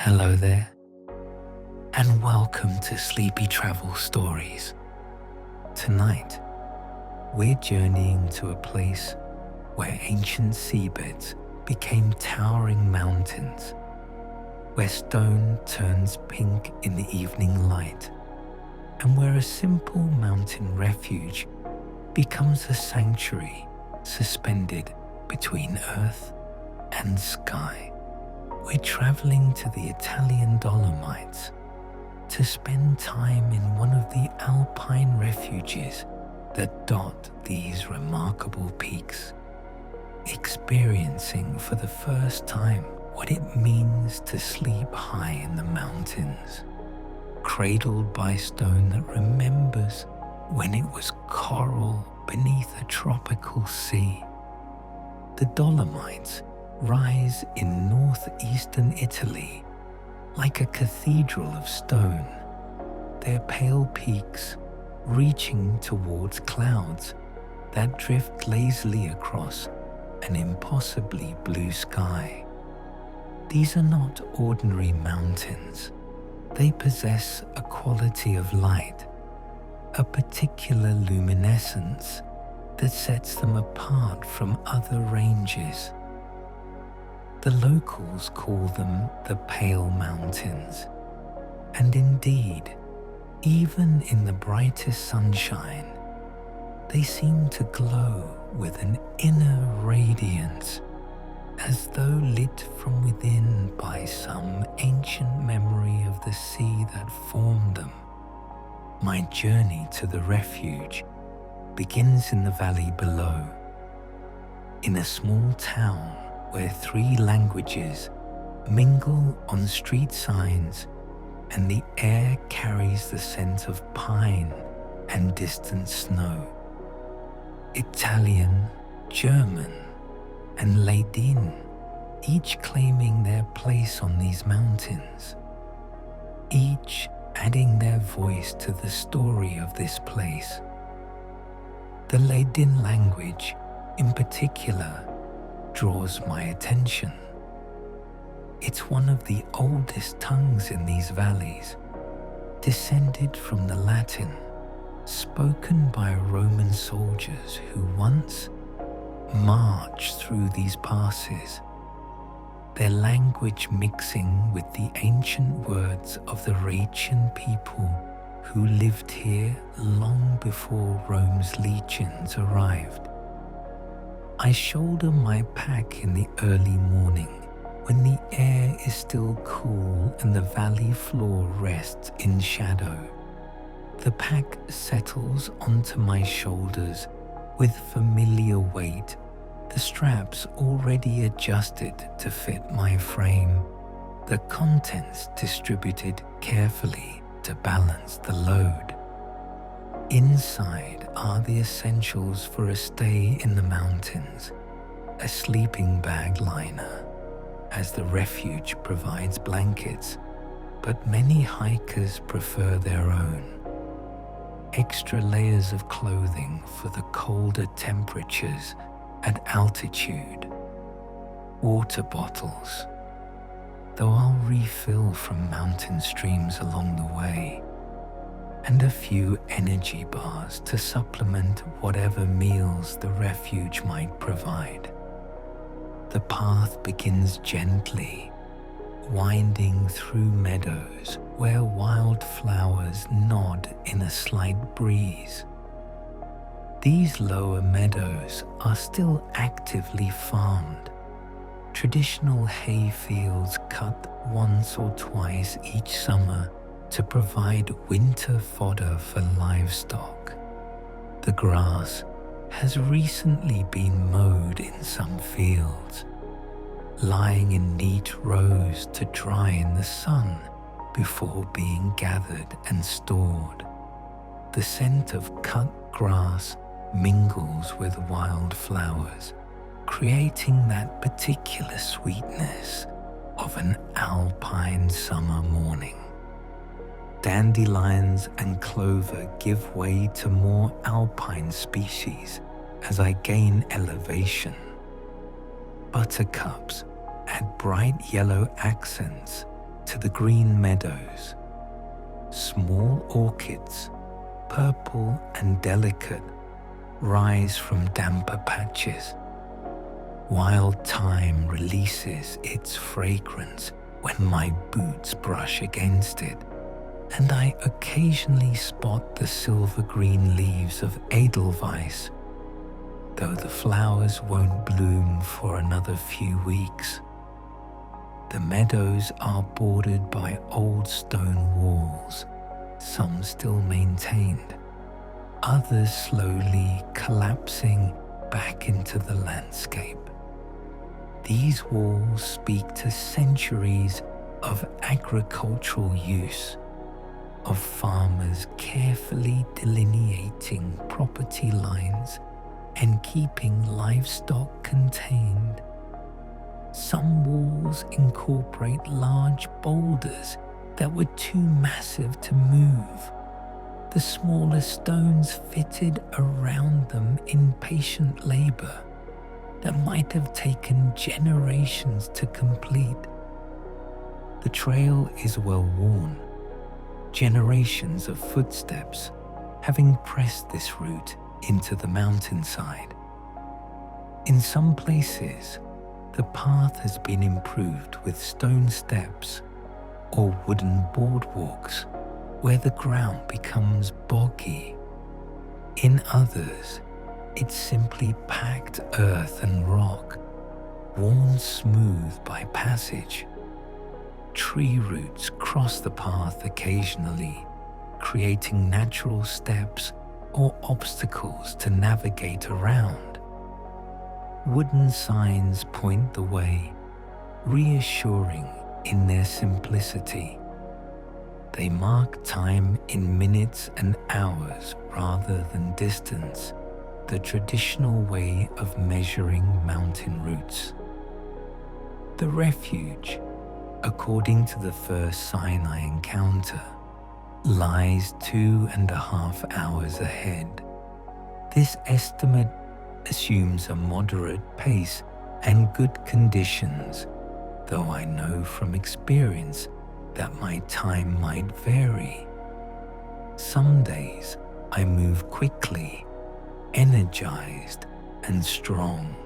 Hello there, and welcome to Sleepy Travel Stories. Tonight, we're journeying to a place where ancient seabeds became towering mountains, where stone turns pink in the evening light, and where a simple mountain refuge becomes a sanctuary suspended between earth and sky. We're traveling to the Italian Dolomites to spend time in one of the alpine refuges that dot these remarkable peaks, experiencing for the first time what it means to sleep high in the mountains, cradled by stone that remembers when it was coral beneath a tropical sea. The Dolomites rise in northeastern Italy like a cathedral of stone, their pale peaks reaching towards clouds that drift lazily across an impossibly blue sky. These are not ordinary mountains. They possess a quality of light, a particular luminescence that sets them apart from other ranges. The locals call them the Pale Mountains, and indeed, even in the brightest sunshine, they seem to glow with an inner radiance, as though lit from within by some ancient memory of the sea that formed them. My journey to the refuge begins in the valley below, in a small town where 3 languages mingle on street signs and the air carries the scent of pine and distant snow. Italian, German, and Ladin, each claiming their place on these mountains, each adding their voice to the story of this place. The Ladin language, in particular, draws my attention. It's one of the oldest tongues in these valleys, descended from the Latin, spoken by Roman soldiers who once marched through these passes, their language mixing with the ancient words of the Rhaetian people who lived here long before Rome's legions arrived. I shoulder my pack in the early morning when the air is still cool and the valley floor rests in shadow. The pack settles onto my shoulders with familiar weight, the straps already adjusted to fit my frame, the contents distributed carefully to balance the load. Inside are the essentials for a stay in the mountains, a sleeping bag liner, as the refuge provides blankets, but many hikers prefer their own. Extra layers of clothing for the colder temperatures at altitude. Water bottles, though I'll refill from mountain streams along the way, and a few energy bars to supplement whatever meals the refuge might provide. The path begins gently, winding through meadows where wildflowers nod in a slight breeze. These lower meadows are still actively farmed, traditional hay fields cut once or twice each summer to provide winter fodder for livestock. The grass has recently been mowed in some fields, lying in neat rows to dry in the sun before being gathered and stored. The scent of cut grass mingles with wildflowers, creating that particular sweetness of an alpine summer morning. Dandelions and clover give way to more alpine species as I gain elevation. Buttercups add bright yellow accents to the green meadows. Small orchids, purple and delicate, rise from damper patches. Wild thyme releases its fragrance when my boots brush against it, and I occasionally spot the silver-green leaves of edelweiss, though the flowers won't bloom for another few weeks. The meadows are bordered by old stone walls, some still maintained, others slowly collapsing back into the landscape. These walls speak to centuries of agricultural use, of farmers carefully delineating property lines and keeping livestock contained. Some walls incorporate large boulders that were too massive to move, the smaller stones fitted around them in patient labor that might have taken generations to complete. The trail is well worn, generations of footsteps having pressed this route into the mountainside. In some places, the path has been improved with stone steps or wooden boardwalks where the ground becomes boggy. In others, it's simply packed earth and rock, worn smooth by passage. Tree roots cross the path occasionally, creating natural steps or obstacles to navigate around. Wooden signs point the way, reassuring in their simplicity. They mark time in minutes and hours rather than distance, the traditional way of measuring mountain routes. The Refuge, according to the first sign I encounter, lies 2.5 hours ahead. This estimate assumes a moderate pace and good conditions, though I know from experience that my time might vary. Some days I move quickly, energized and strong.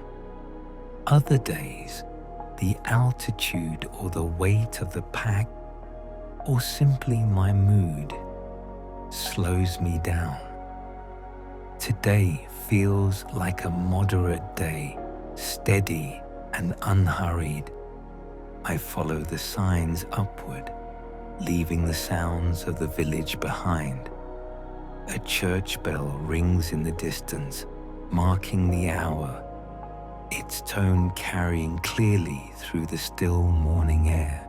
Other days, the altitude or the weight of the pack, or simply my mood, slows me down. Today feels like a moderate day, steady and unhurried. I follow the signs upward, leaving the sounds of the village behind. A church bell rings in the distance, marking the hour, its tone carrying clearly through the still morning air.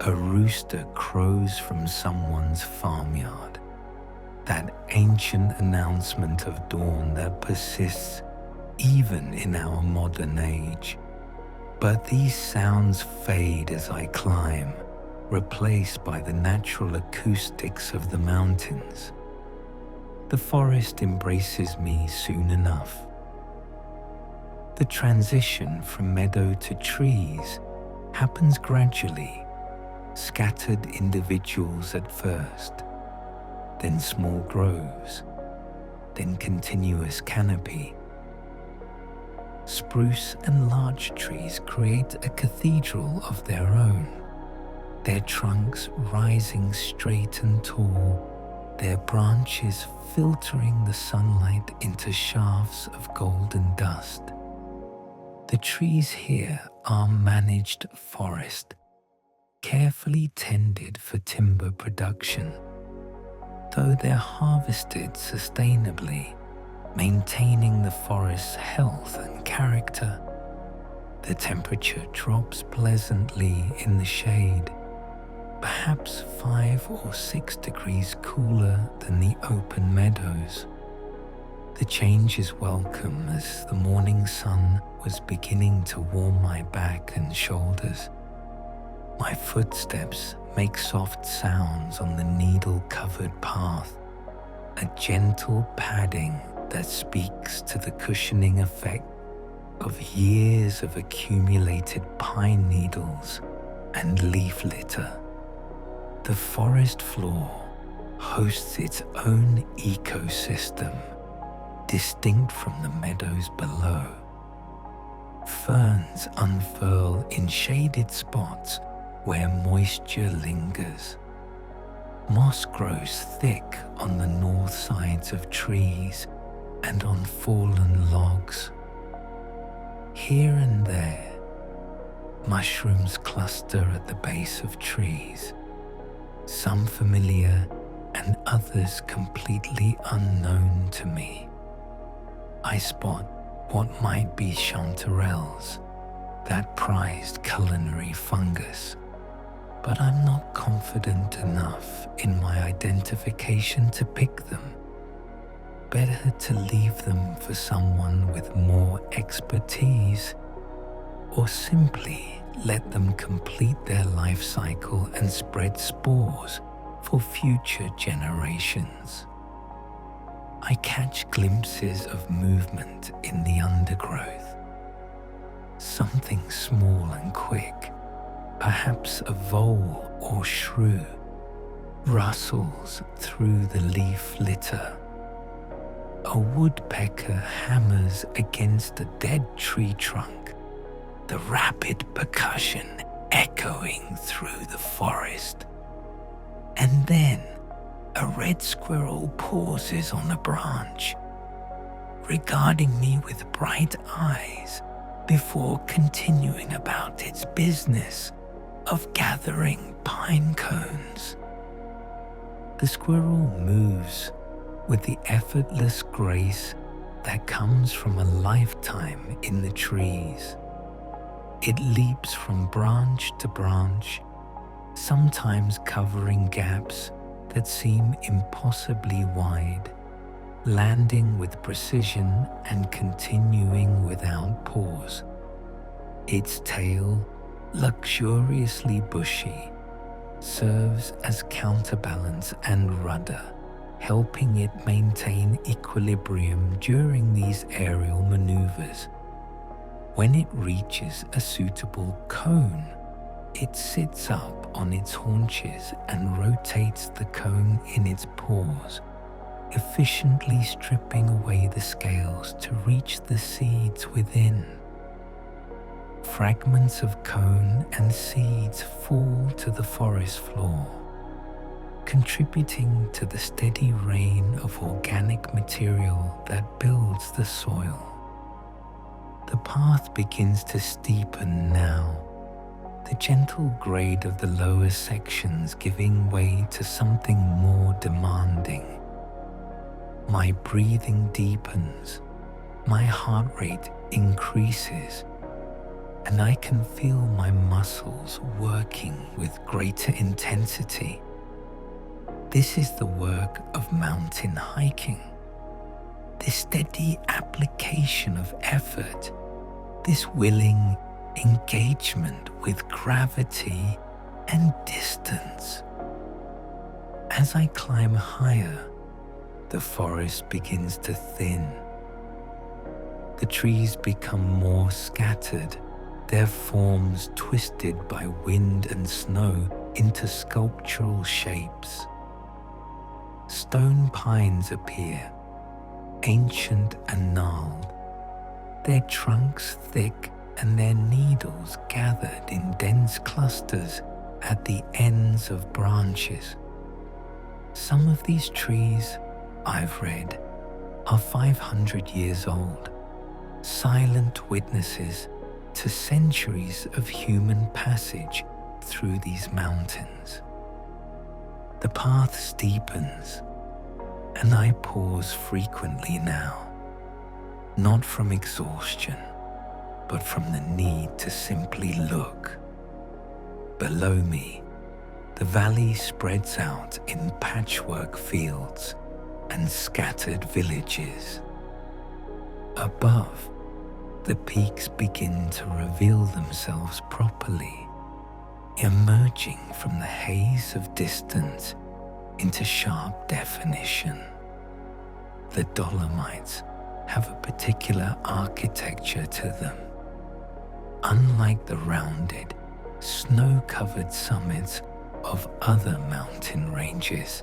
A rooster crows from someone's farmyard, that ancient announcement of dawn that persists even in our modern age. But these sounds fade as I climb, replaced by the natural acoustics of the mountains. The forest embraces me soon enough. The transition from meadow to trees happens gradually, scattered individuals at first, then small groves, then continuous canopy. Spruce and larch trees create a cathedral of their own, their trunks rising straight and tall, their branches filtering the sunlight into shafts of golden dust. The trees here are managed forest, carefully tended for timber production. Though they're harvested sustainably, maintaining the forest's health and character. The temperature drops pleasantly in the shade, perhaps 5 or 6 degrees cooler than the open meadows. The change is welcome as the morning sun was beginning to warm my back and shoulders. My footsteps make soft sounds on the needle-covered path, a gentle padding that speaks to the cushioning effect of years of accumulated pine needles and leaf litter. The forest floor hosts its own ecosystem, distinct from the meadows below. Ferns unfurl in shaded spots where moisture lingers. Moss grows thick on the north sides of trees and on fallen logs. Here and there, mushrooms cluster at the base of trees, some familiar and others completely unknown to me. I spot what might be chanterelles, that prized culinary fungus, but I'm not confident enough in my identification to pick them. Better to leave them for someone with more expertise, or simply let them complete their life cycle and spread spores for future generations. I catch glimpses of movement in the undergrowth. Something small and quick, perhaps a vole or shrew, rustles through the leaf litter. A woodpecker hammers against a dead tree trunk, the rapid percussion echoing through the forest. And then a red squirrel pauses on a branch, regarding me with bright eyes before continuing about its business of gathering pine cones. The squirrel moves with the effortless grace that comes from a lifetime in the trees. It leaps from branch to branch, sometimes covering gaps that seem impossibly wide, landing with precision and continuing without pause. Its tail, luxuriously bushy, serves as counterbalance and rudder, helping it maintain equilibrium during these aerial maneuvers. When it reaches a suitable cone, it sits up on its haunches and rotates the cone in its paws, efficiently stripping away the scales to reach the seeds within. Fragments of cone and seeds fall to the forest floor, contributing to the steady rain of organic material that builds the soil. The path begins to steepen now, the gentle grade of the lower sections giving way to something more demanding. My breathing deepens, my heart rate increases, and I can feel my muscles working with greater intensity. This is the work of mountain hiking. This steady application of effort, this willing engagement with gravity and distance. As I climb higher, the forest begins to thin. The trees become more scattered, their forms twisted by wind and snow into sculptural shapes. Stone pines appear, ancient and gnarled, their trunks thick and their needles gathered in dense clusters at the ends of branches. Some of these trees, I've read, are 500 years old, silent witnesses to centuries of human passage through these mountains. The path steepens, and I pause frequently now, not from exhaustion, but from the need to simply look. Below me, the valley spreads out in patchwork fields and scattered villages. Above, the peaks begin to reveal themselves properly, emerging from the haze of distance into sharp definition. The Dolomites have a particular architecture to them. Unlike the rounded, snow-covered summits of other mountain ranges.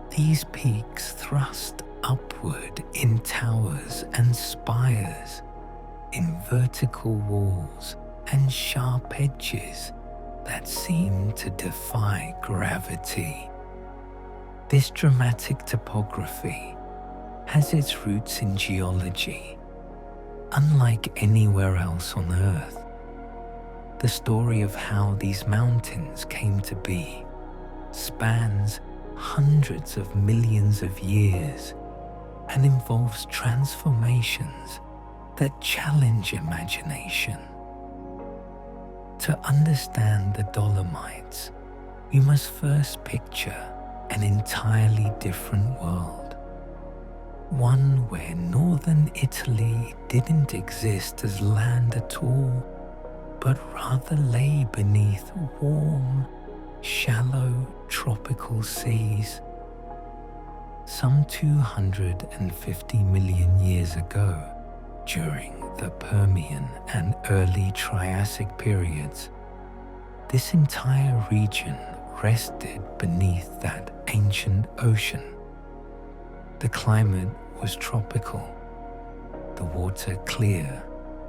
These peaks thrust upward in towers and spires, in vertical walls and sharp edges that seem to defy gravity. This dramatic topography has its roots in geology. Unlike anywhere else on Earth, the story of how these mountains came to be spans hundreds of millions of years and involves transformations that challenge imagination. To understand the Dolomites, we must first picture an entirely different world. One where northern Italy didn't exist as land at all, but rather lay beneath warm, shallow tropical seas. Some 250 million years ago, during the Permian and early Triassic periods, this entire region rested beneath that ancient ocean. The climate was tropical, the water clear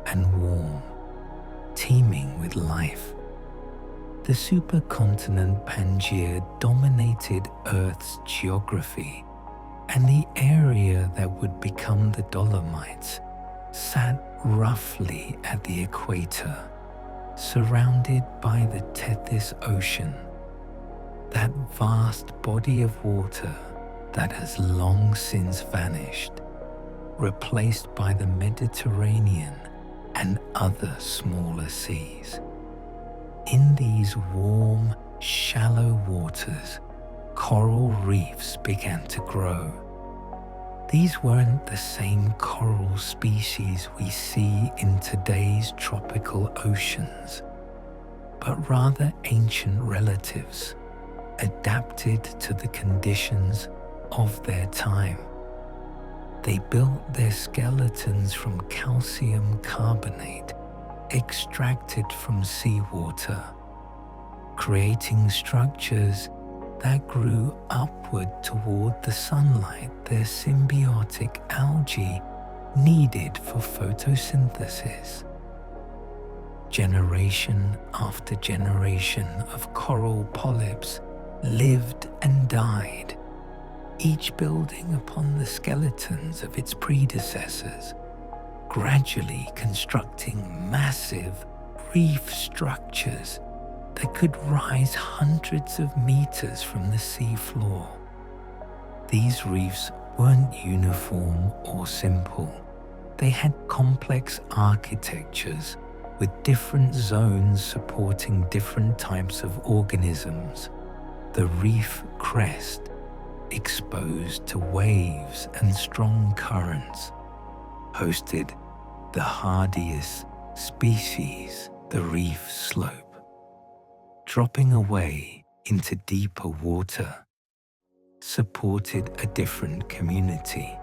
and warm, teeming with life. The supercontinent Pangaea dominated Earth's geography, and the area that would become the Dolomites sat roughly at the equator, surrounded by the Tethys Ocean, that vast body of water that has long since vanished, replaced by the Mediterranean and other smaller seas. In these warm, shallow waters, coral reefs began to grow. These weren't the same coral species we see in today's tropical oceans, but rather ancient relatives adapted to the conditions of their time. They built their skeletons from calcium carbonate extracted from seawater, creating structures that grew upward toward the sunlight their symbiotic algae needed for photosynthesis. Generation after generation of coral polyps lived and died, each building upon the skeletons of its predecessors, gradually constructing massive reef structures that could rise hundreds of meters from the sea floor. These reefs weren't uniform or simple. They had complex architectures with different zones supporting different types of organisms. The reef crest, exposed to waves and strong currents, hosted the hardiest species, the reef slope. Dropping away into deeper water supported a different community.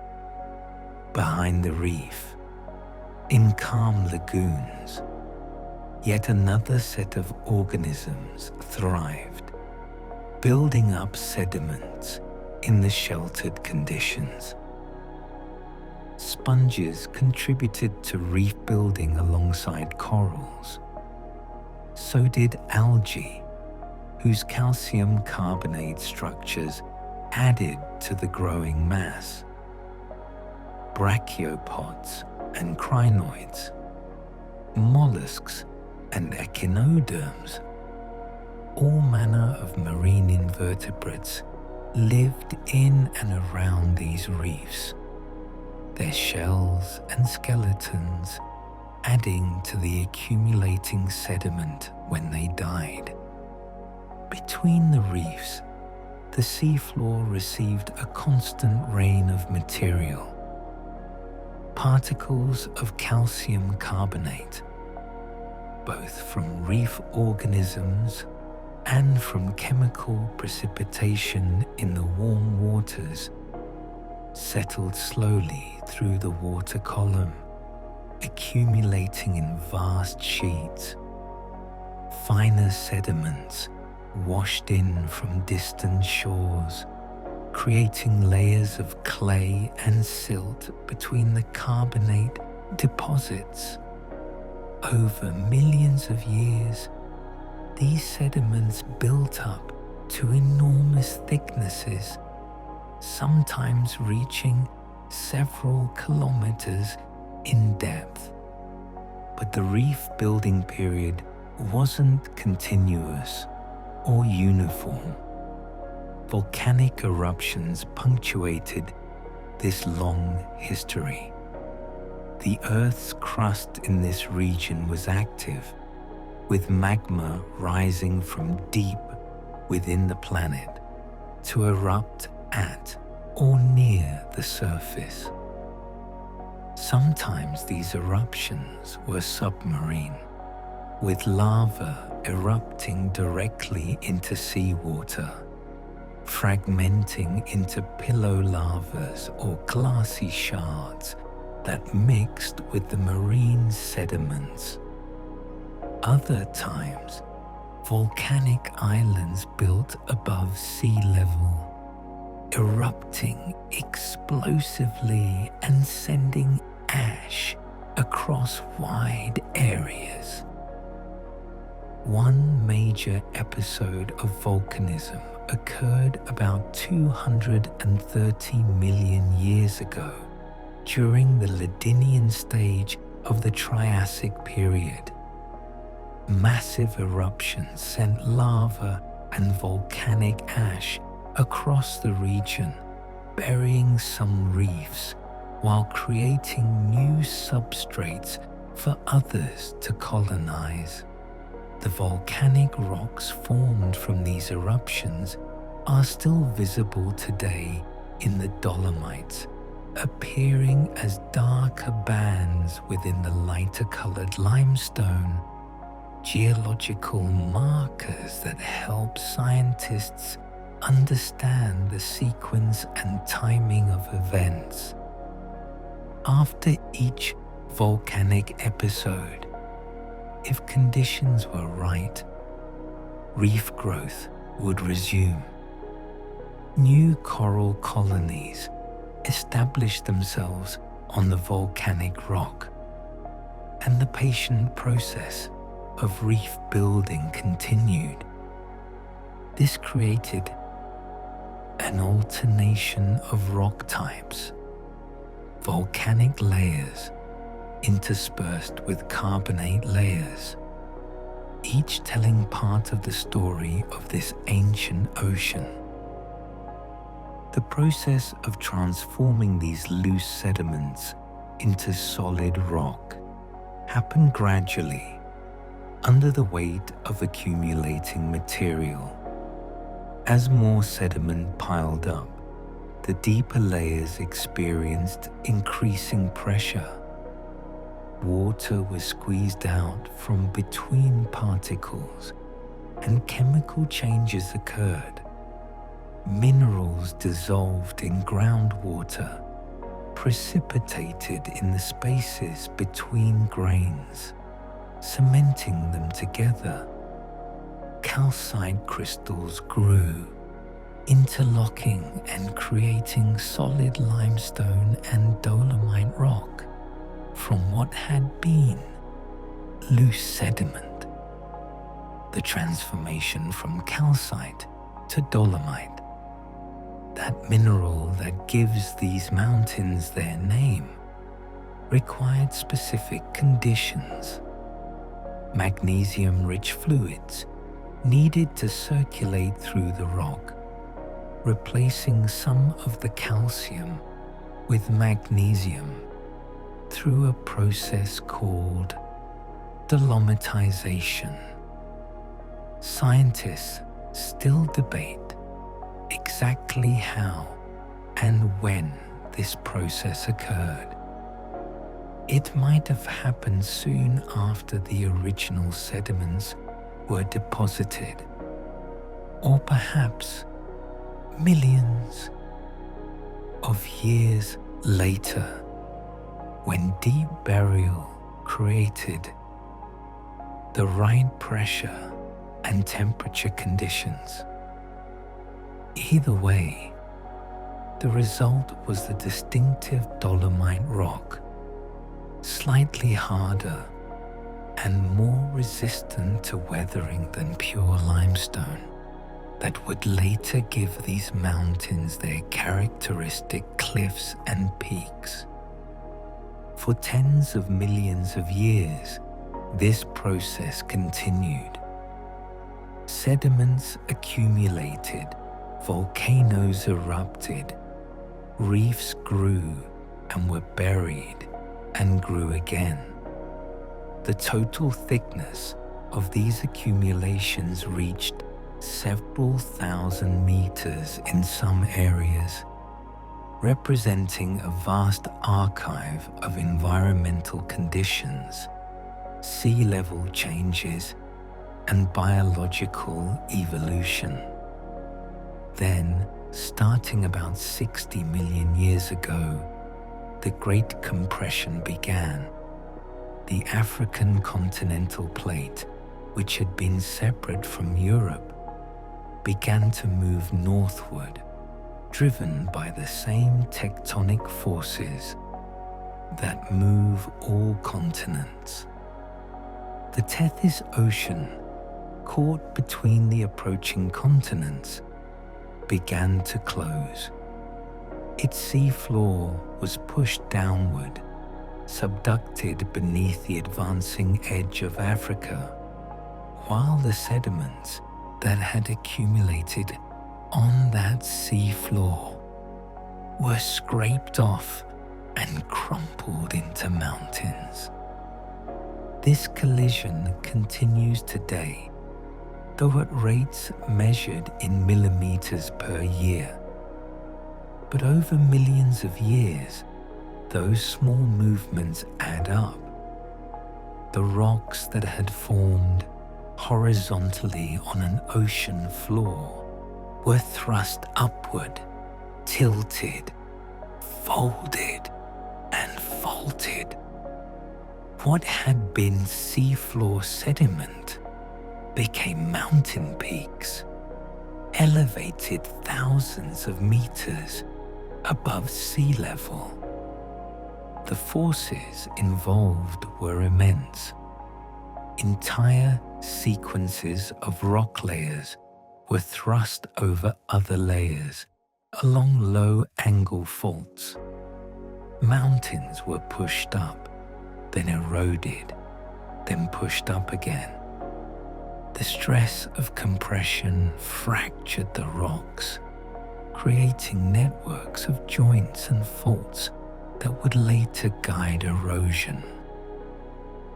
Behind the reef, in calm lagoons, yet another set of organisms thrived, building up sediments in the sheltered conditions. Sponges contributed to reef building alongside corals. So did algae, whose calcium carbonate structures added to the growing mass. Brachiopods and crinoids, mollusks and echinoderms, all manner of marine invertebrates lived in and around these reefs, their shells and skeletons adding to the accumulating sediment when they died. Between the reefs, the seafloor received a constant rain of material. Particles of calcium carbonate, both from reef organisms and from chemical precipitation in the warm waters, settled slowly through the water column, accumulating in vast sheets. finer sediments washed in from distant shores, creating layers of clay and silt between the carbonate deposits. Over millions of years, these sediments built up to enormous thicknesses, sometimes reaching several kilometers in depth. But the reef building period wasn't continuous or uniform. Volcanic eruptions punctuated this long history. The Earth's crust in this region was active, with magma rising from deep within the planet to erupt at or near the surface. Sometimes these eruptions were submarine, with lava erupting directly into seawater, fragmenting into pillow lavas or glassy shards that mixed with the marine sediments. Other times, volcanic islands built above sea level, erupting explosively and sending ash across wide areas. One major episode of volcanism occurred about 230 million years ago during the Ladinian stage of the Triassic period. Massive eruptions sent lava and volcanic ash across the region, burying some reefs while creating new substrates for others to colonize. The volcanic rocks formed from these eruptions are still visible today in the Dolomites, appearing as darker bands within the lighter-colored limestone, geological markers that help scientists understand the sequence and timing of events. After each volcanic episode, if conditions were right, reef growth would resume. New coral colonies established themselves on the volcanic rock, and the patient process of reef building continued. This created an alternation of rock types, volcanic layers interspersed with carbonate layers, each telling part of the story of this ancient ocean. The process of transforming these loose sediments into solid rock happened gradually under the weight of accumulating material. As more sediment piled up, the deeper layers experienced increasing pressure. Water was squeezed out from between particles, and chemical changes occurred. Minerals dissolved in groundwater, precipitated in the spaces between grains, cementing them together. Calcite crystals grew, interlocking and creating solid limestone and dolomite rock from what had been loose sediment. The transformation from calcite to dolomite, that mineral that gives these mountains their name, required specific conditions. Magnesium-rich fluids needed to circulate through the rock, replacing some of the calcium with magnesium through a process called dolomitization. Scientists still debate exactly how and when this process occurred. It might have happened soon after the original sediments were deposited, or perhaps millions of years later, when deep burial created the right pressure and temperature conditions. Either way, the result was the distinctive Dolomite rock, slightly harder and more resistant to weathering than pure limestone, that would later give these mountains their characteristic cliffs and peaks. For tens of millions of years, this process continued. Sediments accumulated, volcanoes erupted, reefs grew and were buried and grew again. The total thickness of these accumulations reached several thousand meters in some areas, representing a vast archive of environmental conditions, sea level changes, and biological evolution. Then, starting about 60 million years ago, the Great Compression began. The African continental plate, which had been separate from Europe, began to move northward, driven by the same tectonic forces that move all continents. The Tethys Ocean, caught between the approaching continents, began to close. Its seafloor was pushed downward, subducted beneath the advancing edge of Africa, while the sediments that had accumulated on that seafloor were scraped off and crumpled into mountains. This collision continues today, though at rates measured in millimeters per year. But over millions of years, those small movements add up. The rocks that had formed horizontally on an ocean floor were thrust upward, tilted, folded, and faulted. What had been seafloor sediment became mountain peaks, elevated thousands of meters above sea level. The forces involved were immense. Entire sequences of rock layers were thrust over other layers along low-angle faults. Mountains were pushed up, then eroded, then pushed up again. The stress of compression fractured the rocks, creating networks of joints and faults that would later guide erosion.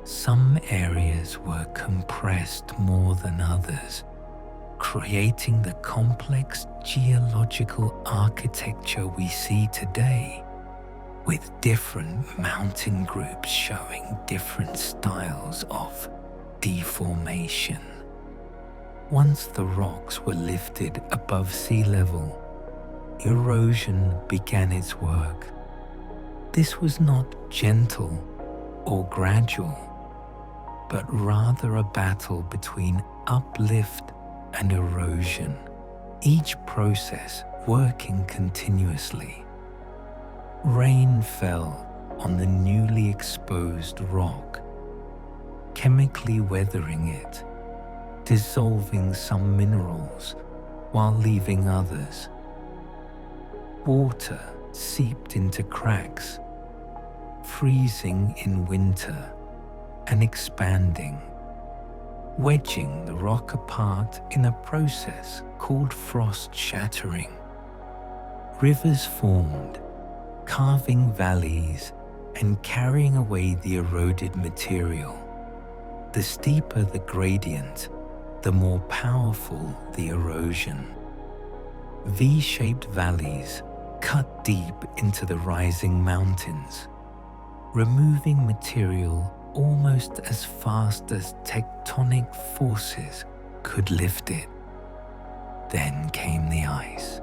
Some areas were compressed more than others, creating the complex geological architecture we see today, with different mountain groups showing different styles of deformation. Once the rocks were lifted above sea level, erosion began its work. This was not gentle or gradual, but rather a battle between uplift and erosion, each process working continuously. Rain fell on the newly exposed rock, chemically weathering it, dissolving some minerals while leaving others. Water seeped into cracks, freezing in winter and expanding, wedging the rock apart in a process called frost shattering. Rivers formed, carving valleys and carrying away the eroded material. The steeper the gradient, the more powerful the erosion. V-shaped valleys cut deep into the rising mountains, removing material almost as fast as tectonic forces could lift it. Then came the ice.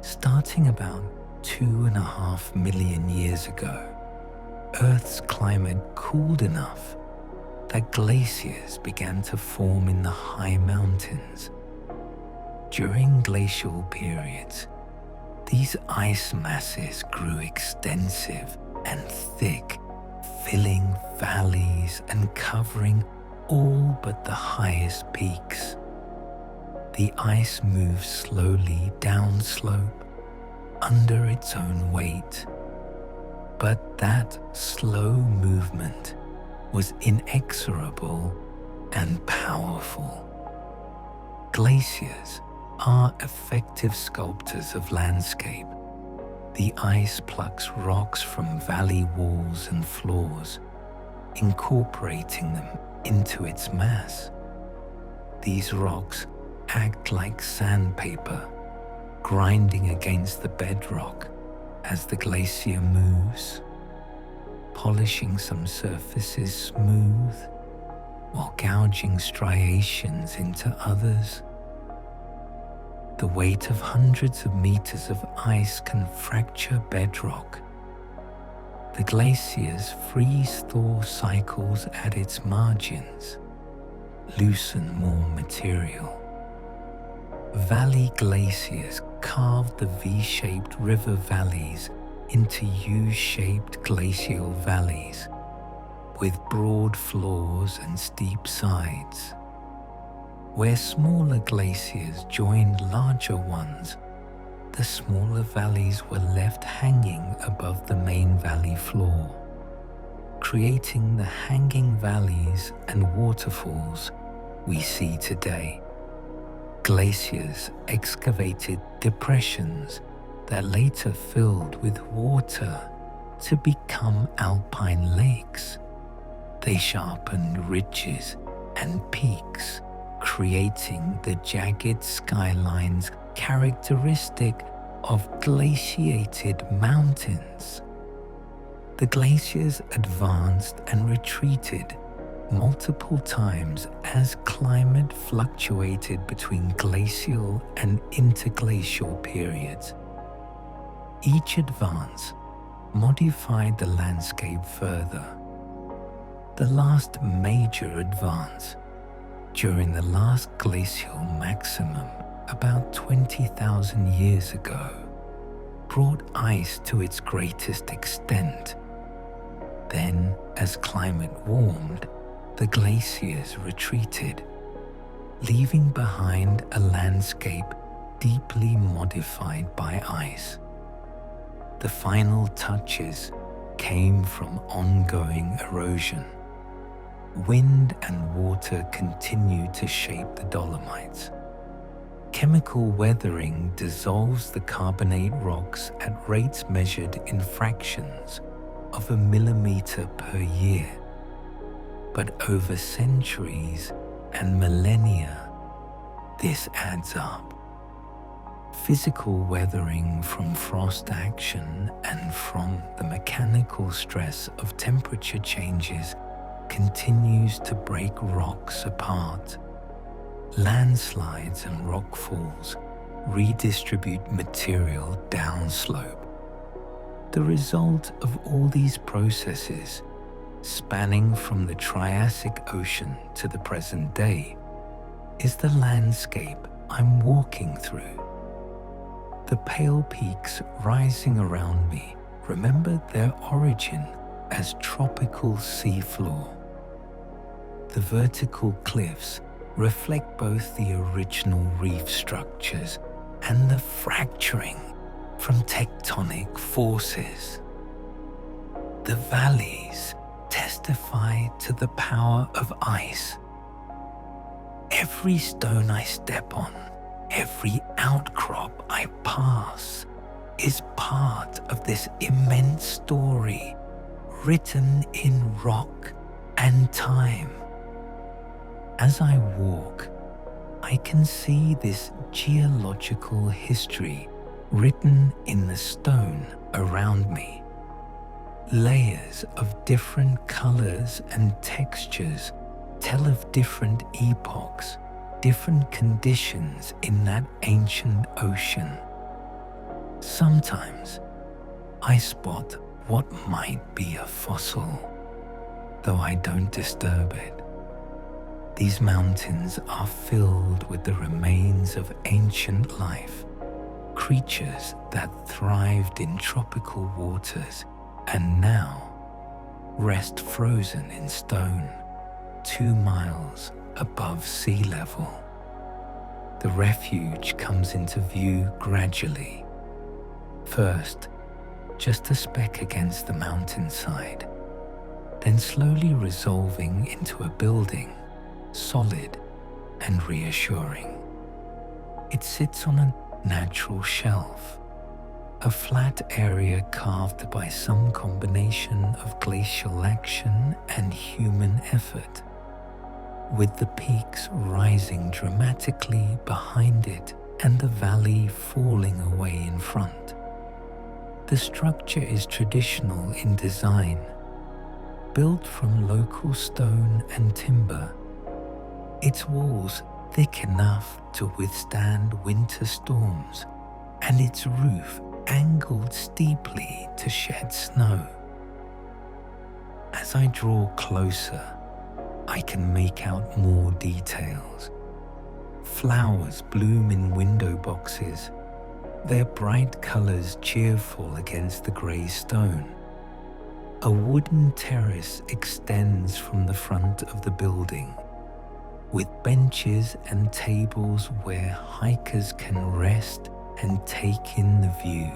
Starting about 2.5 million years ago, Earth's climate cooled enough that glaciers began to form in the high mountains. During glacial periods, these ice masses grew extensive and thick, filling valleys and covering all but the highest peaks. The ice moved slowly downslope under its own weight, but that slow movement was inexorable and powerful. Glaciers are effective sculptors of landscape. The ice plucks rocks from valley walls and floors, incorporating them into its mass. These rocks act like sandpaper, grinding against the bedrock as the glacier moves, polishing some surfaces smooth while gouging striations into others. The weight of hundreds of meters of ice can fracture bedrock. The glacier's freeze-thaw cycles at its margins loosen more material. Valley glaciers carved the V-shaped river valleys into U-shaped glacial valleys, with broad floors and steep sides. Where smaller glaciers joined larger ones, the smaller valleys were left hanging above the main valley floor, creating the hanging valleys and waterfalls we see today. Glaciers excavated depressions that later filled with water to become alpine lakes. They sharpened ridges and peaks, creating the jagged skylines characteristic of glaciated mountains. The glaciers advanced and retreated multiple times as climate fluctuated between glacial and interglacial periods. Each advance modified the landscape further. The last major advance, during the last glacial maximum about 20,000 years ago, brought ice to its greatest extent. Then, as climate warmed, the glaciers retreated, leaving behind a landscape deeply modified by ice. The final touches came from ongoing erosion. Wind and water continued to shape the Dolomites. Chemical weathering dissolves the carbonate rocks at rates measured in fractions of a millimeter per year. But over centuries and millennia, this adds up. Physical weathering from frost action and from the mechanical stress of temperature changes continues to break rocks apart. Landslides and rockfalls redistribute material downslope. The result of all these processes, spanning from the Triassic Ocean to the present day, is the landscape I'm walking through. The pale peaks rising around me remember their origin as tropical seafloor. The vertical cliffs reflect both the original reef structures and the fracturing from tectonic forces. The valleys testify to the power of ice. Every stone I step on, every outcrop I pass, is part of this immense story written in rock and time. As I walk, I can see this geological history written in the stone around me. Layers of different colors and textures tell of different epochs, different conditions in that ancient ocean. Sometimes I spot what might be a fossil, though I don't disturb it. These mountains are filled with the remains of ancient life, creatures that thrived in tropical waters and now rest frozen in stone 2 miles above sea level. The refuge comes into view gradually. First, just a speck against the mountainside, then slowly resolving into a building, solid and reassuring. It sits on a natural shelf, a flat area carved by some combination of glacial action and human effort, with the peaks rising dramatically behind it and the valley falling away in front. The structure is traditional in design, built from local stone and timber. Its walls thick enough to withstand winter storms, and its roof angled steeply to shed snow. As I draw closer, I can make out more details. Flowers bloom in window boxes, their bright colors cheerful against the gray stone. A wooden terrace extends from the front of the building, with benches and tables where hikers can rest and take in the view.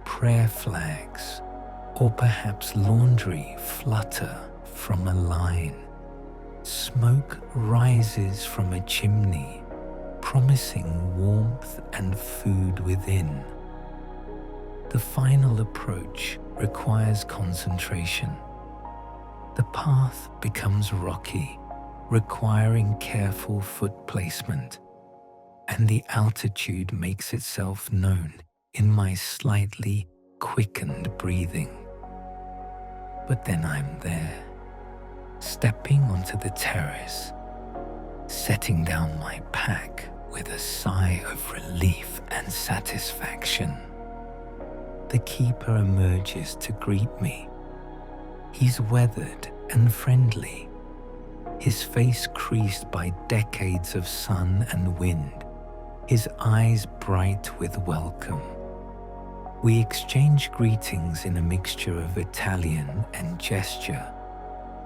Prayer flags, or perhaps laundry, flutter from a line. Smoke rises from a chimney, promising warmth and food within. The final approach requires concentration. The path becomes rocky, requiring careful foot placement, and the altitude makes itself known in my slightly quickened breathing. But then I'm there, stepping onto the terrace, setting down my pack with a sigh of relief and satisfaction. The keeper emerges to greet me. He's weathered and friendly, his face creased by decades of sun and wind, his eyes bright with welcome. We exchange greetings in a mixture of Italian and gesture,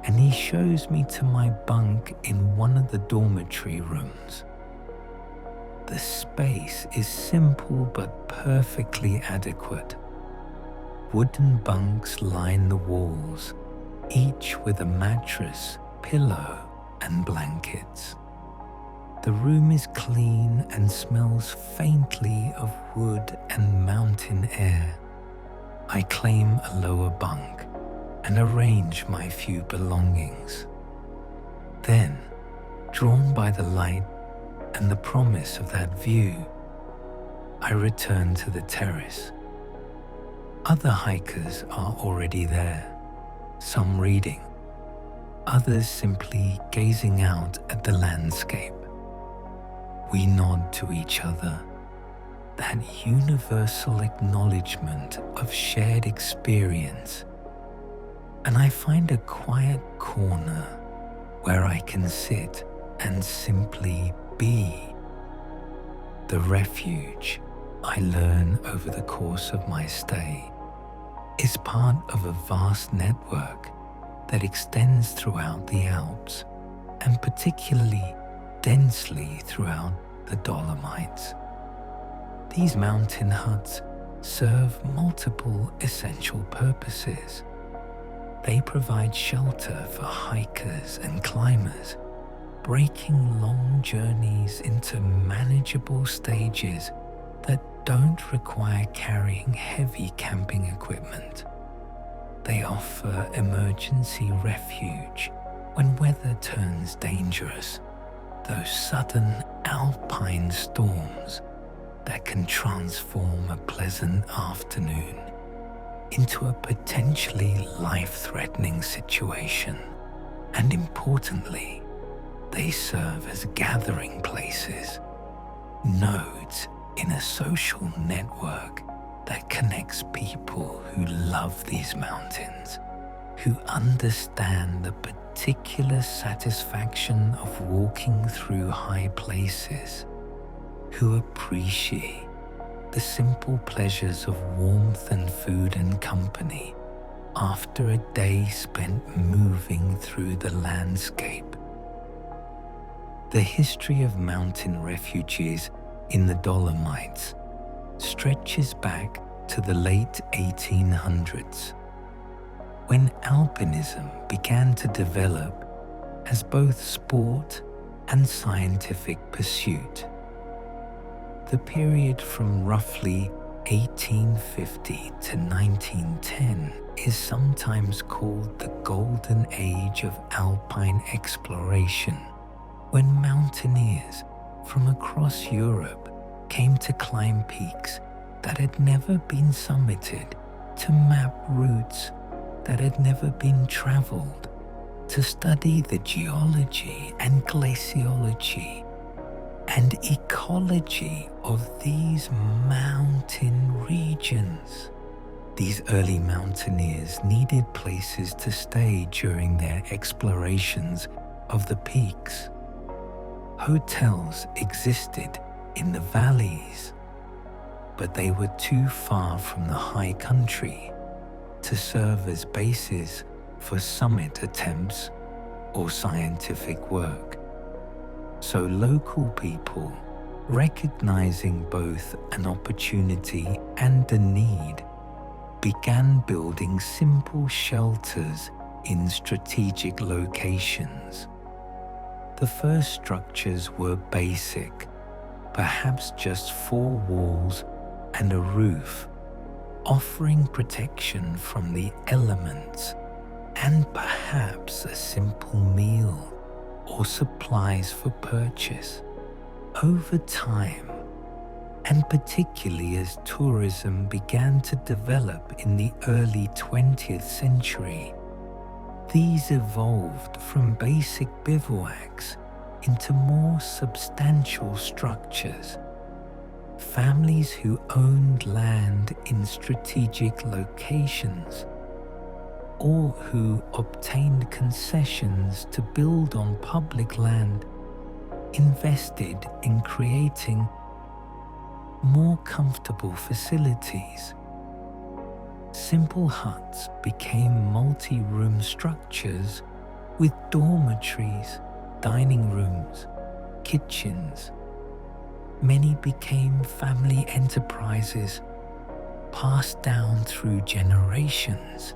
and he shows me to my bunk in one of the dormitory rooms. The space is simple but perfectly adequate. Wooden bunks line the walls, each with a mattress, pillow, and blankets. The room is clean and smells faintly of wood and mountain air. I claim a lower bunk and arrange my few belongings. Then, drawn by the light and the promise of that view, I return to the terrace. Other hikers are already there, some reading, others simply gazing out at the landscape. We nod to each other, that universal acknowledgement of shared experience, and I find a quiet corner where I can sit and simply be. The refuge, I learn over the course of my stay, is part of a vast network that extends throughout the Alps, and particularly densely throughout the Dolomites. These mountain huts serve multiple essential purposes. They provide shelter for hikers and climbers, breaking long journeys into manageable stages that don't require carrying heavy camping equipment. They offer emergency refuge when weather turns dangerous, those sudden alpine storms that can transform a pleasant afternoon into a potentially life-threatening situation. And importantly, they serve as gathering places, nodes in a social network that connects people who love these mountains, who understand the potential particular satisfaction of walking through high places, who appreciate the simple pleasures of warmth and food and company after a day spent moving through the landscape. The history of mountain refuges in the Dolomites stretches back to the late 1800s, when alpinism began to develop as both sport and scientific pursuit. The period from roughly 1850 to 1910 is sometimes called the Golden Age of Alpine exploration, when mountaineers from across Europe came to climb peaks that had never been summited, to map routes that had never been traveled, to study the geology and glaciology and ecology of these mountain regions. These early mountaineers needed places to stay during their explorations of the peaks. Hotels existed in the valleys, but they were too far from the high country to serve as bases for summit attempts or scientific work. So local people, recognizing both an opportunity and a need, began building simple shelters in strategic locations. The first structures were basic, perhaps just 4 walls and a roof, offering protection from the elements and perhaps a simple meal or supplies for purchase. Over time, and particularly as tourism began to develop in the early 20th century, these evolved from basic bivouacs into more substantial structures. Families who owned land in strategic locations, or who obtained concessions to build on public land, invested in creating more comfortable facilities. Simple huts became multi-room structures with dormitories, dining rooms, kitchens. Many became family enterprises, passed down through generations,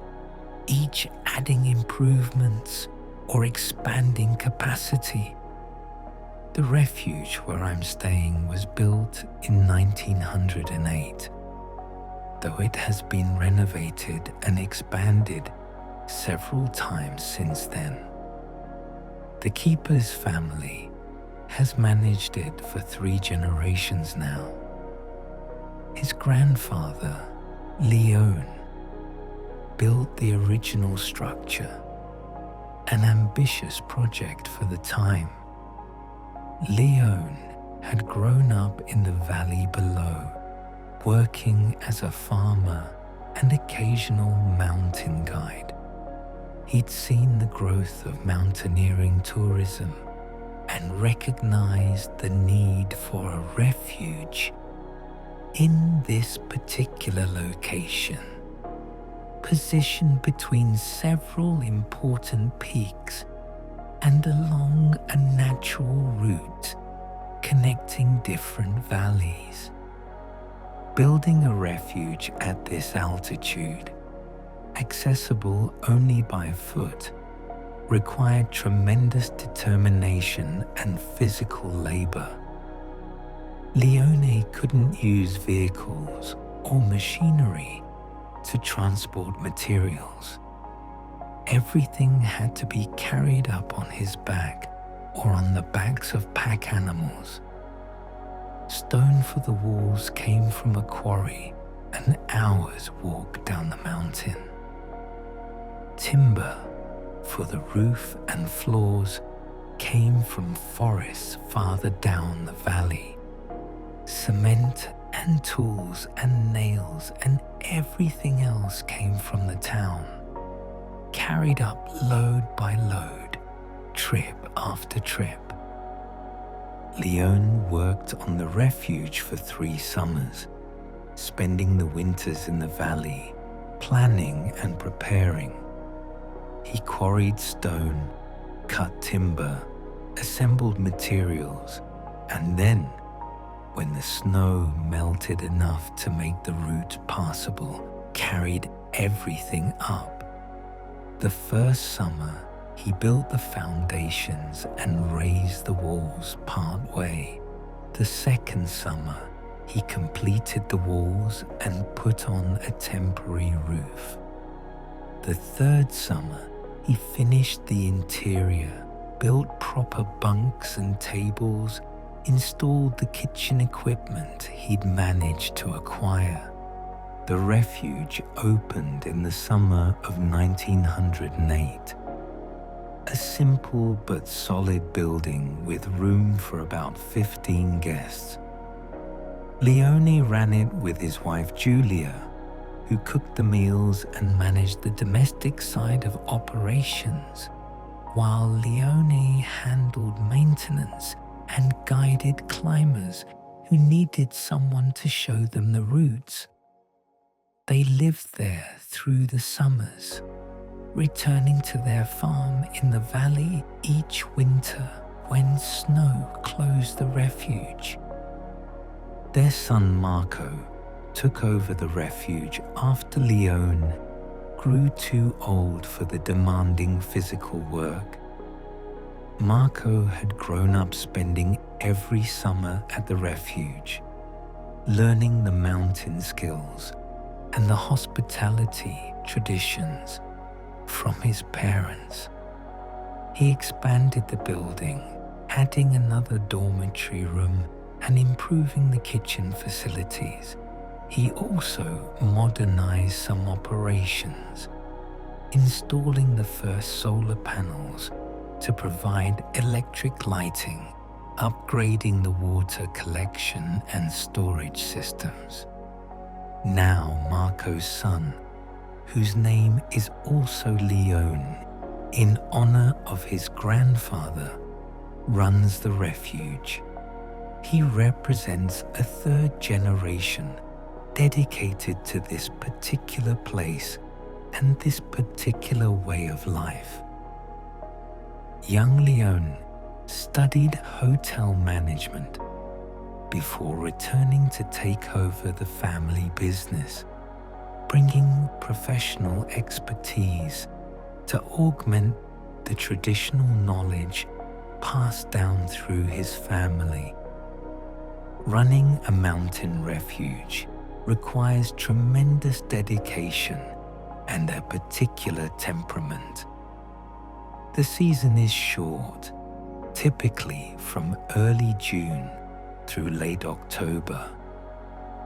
each adding improvements or expanding capacity. The Refuge where I'm staying was built in 1908, though it has been renovated and expanded several times since then. The keeper's family has managed it for 3 generations now. His grandfather, Leon, built the original structure, an ambitious project for the time. Leon had grown up in the valley below, working as a farmer and occasional mountain guide. He'd seen the growth of mountaineering tourism and recognized the need for a refuge in this particular location, positioned between several important peaks and along a natural route connecting different valleys. Building a refuge at this altitude, accessible only by foot, required tremendous determination and physical labor. Leone couldn't use vehicles or machinery to transport materials. Everything had to be carried up on his back or on the backs of pack animals. Stone for the walls came from a quarry an hour's walk down the mountain. Timber for the roof and floors came from forests farther down the valley. Cement and tools and nails and everything else came from the town, carried up load by load. trip after trip. Leone worked on the refuge for 3 summers, spending the winters in the valley, planning and preparing. He quarried stone, cut timber, assembled materials, and then, when the snow melted enough to make the route passable, carried everything up. The first summer, he built the foundations and raised the walls part way. The second summer, he completed the walls and put on a temporary roof. The third summer, he finished the interior, built proper bunks and tables, installed the kitchen equipment he'd managed to acquire. The refuge opened in the summer of 1908. A simple but solid building with room for about 15 guests. Leone ran it with his wife Julia, who cooked the meals and managed the domestic side of operations, while Leone handled maintenance and guided climbers who needed someone to show them the routes. They lived there through the summers, returning to their farm in the valley each winter when snow closed the refuge. Their son Marco took over the refuge after Leone grew too old for the demanding physical work. Marco had grown up spending every summer at the refuge, learning the mountain skills and the hospitality traditions from his parents. He expanded the building, adding another dormitory room and improving the kitchen facilities. He also modernized some operations, installing the first solar panels to provide electric lighting, upgrading the water collection and storage systems. Now Marco's son, whose name is also Leone, in honor of his grandfather, runs the refuge. He represents a third generation dedicated to this particular place and this particular way of life. Young Leone studied hotel management before returning to take over the family business, bringing professional expertise to augment the traditional knowledge passed down through his family. Running a mountain refuge requires tremendous dedication and a particular temperament. The season is short, typically from early June through late October,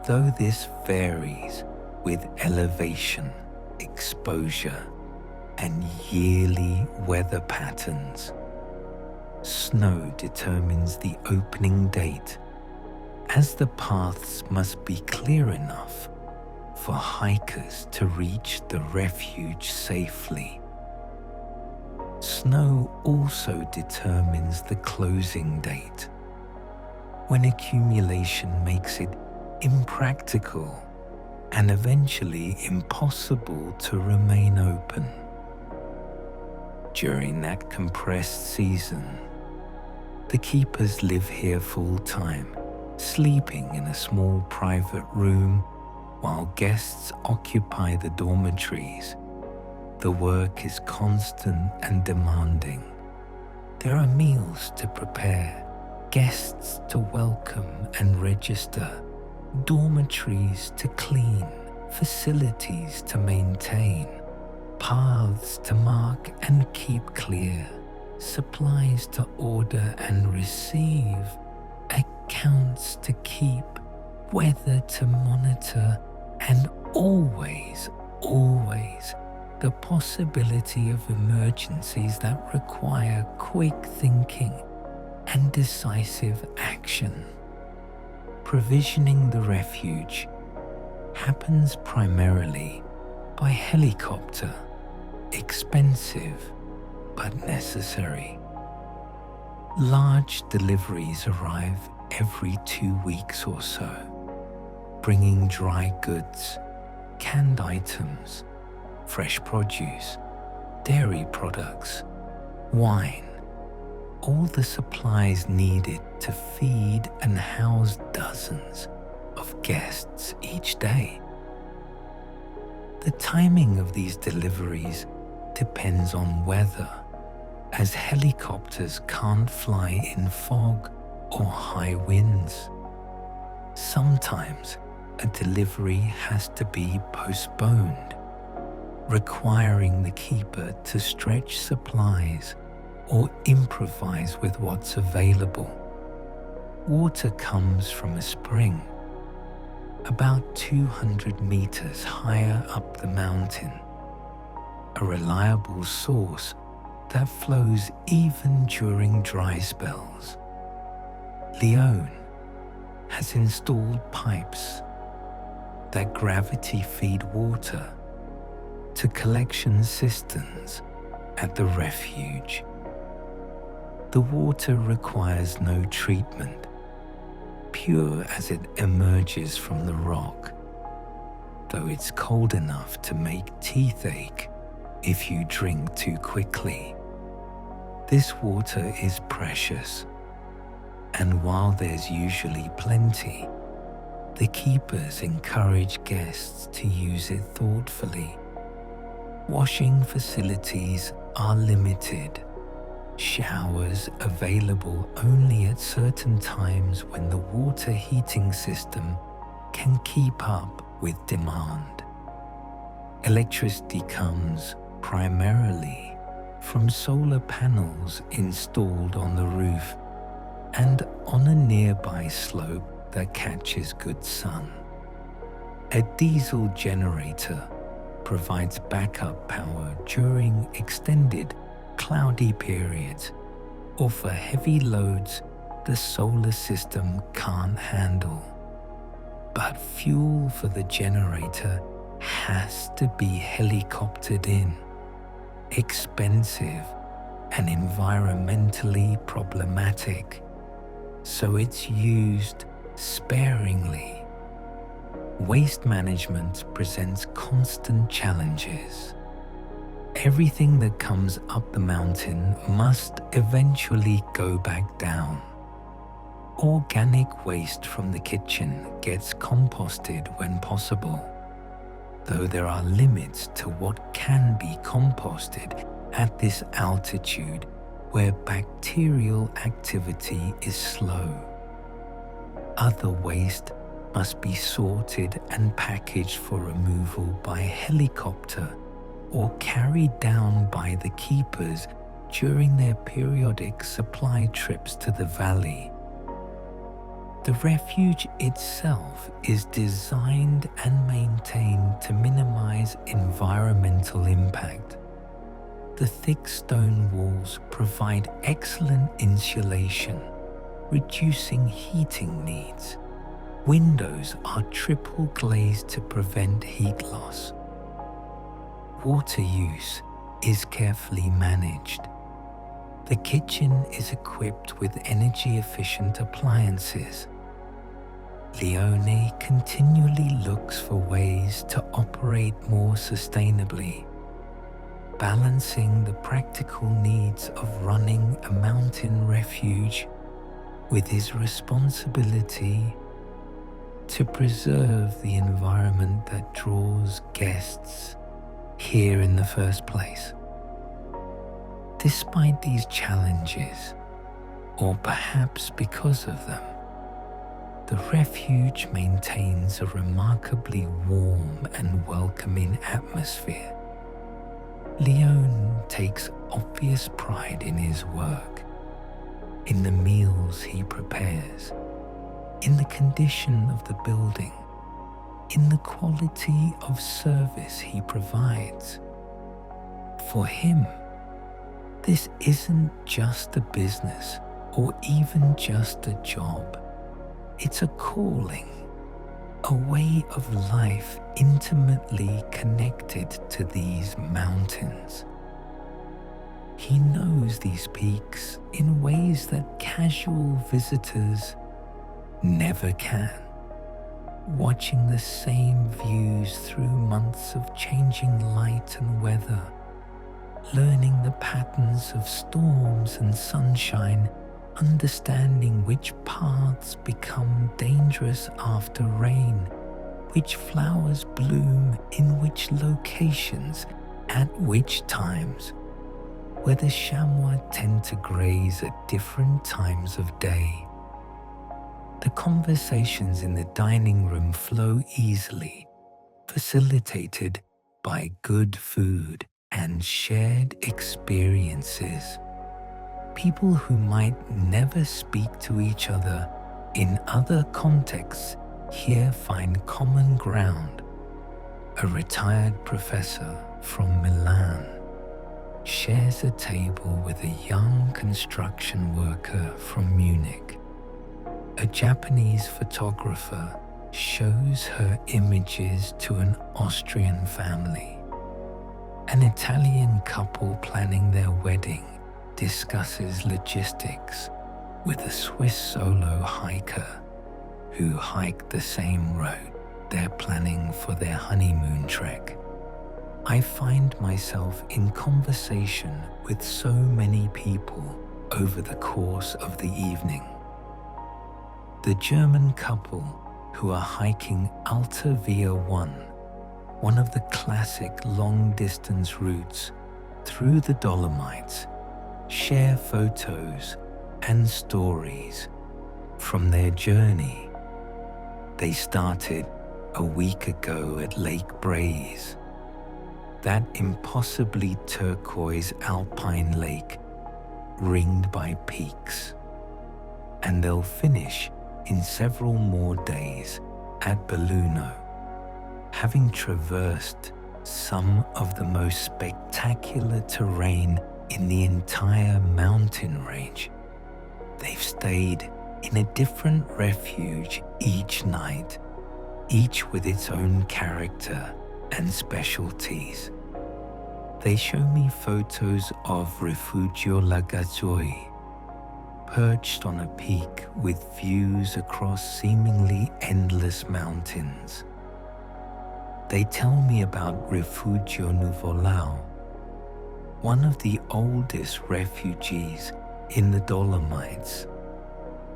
though this varies with elevation, exposure, and yearly weather patterns. Snow determines the opening date, as the paths must be clear enough for hikers to reach the refuge safely. Snow also determines the closing date, when accumulation makes it impractical and eventually impossible to remain open. During that compressed season, the keepers live here full-time, sleeping in a small private room while guests occupy the dormitories. The work is constant and demanding. There are meals to prepare, guests to welcome and register, dormitories to clean, facilities to maintain, paths to mark and keep clear, supplies to order and receive, accounts to keep, weather to monitor, and always the possibility of emergencies that require quick thinking and decisive action. Provisioning the refuge happens primarily by helicopter, expensive but necessary. Large deliveries arrive every 2 weeks or so, bringing dry goods, canned items, fresh produce, dairy products, wine, all the supplies needed to feed and house dozens of guests each day. The timing of these deliveries depends on weather, as helicopters can't fly in fog or high winds. Sometimes a delivery has to be postponed, requiring the keeper to stretch supplies or improvise with what's available. Water comes from a spring about 200 meters higher up the mountain, a reliable source that flows even during dry spells. Leone has installed pipes that gravity feed water to collection cisterns at the Refuge. The water requires no treatment, pure as it emerges from the rock, though it's cold enough to make teeth ache if you drink too quickly. This water is precious, and while there's usually plenty, the keepers encourage guests to use it thoughtfully. Washing facilities are limited, showers available only at certain times when the water heating system can keep up with demand. Electricity comes primarily from solar panels installed on the roof and on a nearby slope that catches good sun. A diesel generator provides backup power during extended cloudy periods or for heavy loads the solar system can't handle. But fuel for the generator has to be helicoptered in, expensive and environmentally problematic, so it's used sparingly. Waste management presents constant challenges. Everything that comes up the mountain must eventually go back down. Organic waste from the kitchen gets composted when possible, though there are limits to what can be composted at this altitude where bacterial activity is slow. Other waste must be sorted and packaged for removal by helicopter or carried down by the keepers during their periodic supply trips to the valley. The refuge itself is designed and maintained to minimize environmental impact. The thick stone walls provide excellent insulation, reducing heating needs. Windows are triple glazed to prevent heat loss. Water use is carefully managed. The kitchen is equipped with energy-efficient appliances. Leone continually looks for ways to operate more sustainably, balancing the practical needs of running a mountain refuge with his responsibility to preserve the environment that draws guests here in the first place. Despite these challenges, or perhaps because of them, the refuge maintains a remarkably warm and welcoming atmosphere. Leone takes obvious pride in his work, in the meals he prepares, in the condition of the building, in the quality of service he provides. For him, this isn't just a business or even just a job. It's a calling, a way of life intimately connected to these mountains. He knows these peaks in ways that casual visitors never can. Watching the same views through months of changing light and weather, learning the patterns of storms and sunshine, understanding which paths become dangerous after rain, which flowers bloom in which locations at which times, whether chamois tend to graze at different times of day. The conversations in the dining room flow easily, facilitated by good food and shared experiences. People who might never speak to each other in other contexts here find common ground. A retired professor from Milan shares a table with a young construction worker from Munich. A Japanese photographer shows her images to an Austrian family. An Italian couple planning their wedding discusses logistics with a Swiss solo hiker who hiked the same road they're planning for their honeymoon trek. I find myself in conversation with so many people over the course of the evening. The German couple who are hiking Alta Via 1, one of the classic long-distance routes through the Dolomites, share photos and stories from their journey. They started a week ago at Lake Braze, that impossibly turquoise alpine lake ringed by peaks, and they'll finish in several more days at Belluno, having traversed some of the most spectacular terrain in the entire mountain range. They've stayed in a different refuge each night, each with its own character and specialties. They show me photos of Refuge perched on a peak with views across seemingly endless mountains. They tell me about Refugio Nuvolao, one of the oldest refugees in the Dolomites,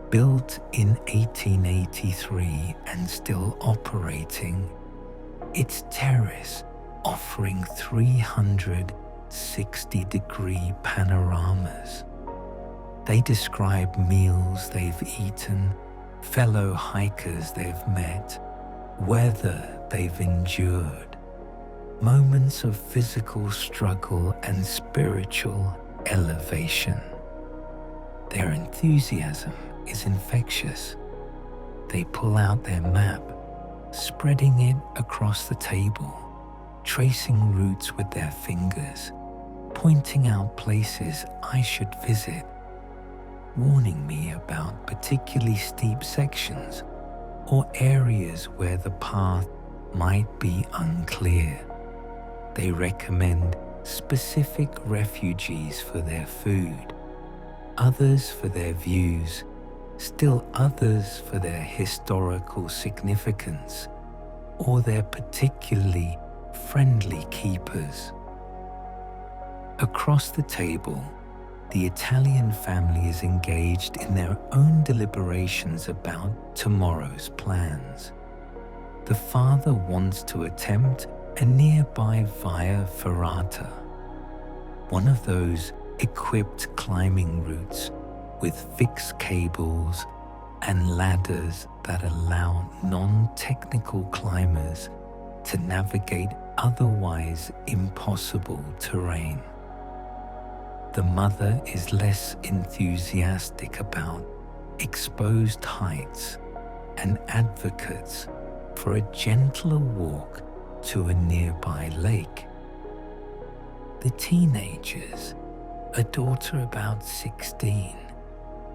built in 1883 and still operating, its terrace offering 360-degree panoramas. They describe meals they've eaten, fellow hikers they've met, weather they've endured, moments of physical struggle and spiritual elevation. Their enthusiasm is infectious. They pull out their map, spreading it across the table, tracing routes with their fingers, pointing out places I should visit, warning me about particularly steep sections or areas where the path might be unclear. They recommend specific refugees for their food, others for their views, still others for their historical significance or their particularly friendly keepers. Across the table, the Italian family is engaged in their own deliberations about tomorrow's plans. The father wants to attempt a nearby Via Ferrata, one of those equipped climbing routes with fixed cables and ladders that allow non-technical climbers to navigate otherwise impossible terrain. The mother is less enthusiastic about exposed heights and advocates for a gentler walk to a nearby lake. The teenagers, a daughter about 16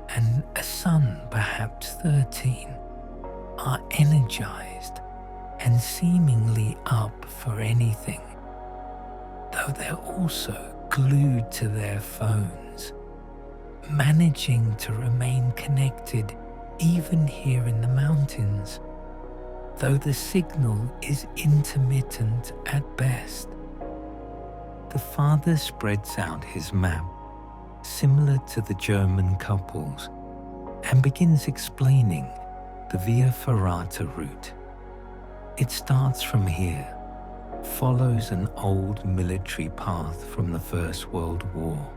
and a son perhaps 13, are energized and seemingly up for anything, though they're also glued to their phones, managing to remain connected even here in the mountains, though the signal is intermittent at best. The father spreads out his map, similar to the German couple's, and begins explaining the Via Ferrata route. It starts from here, follows an old military path from the First World War,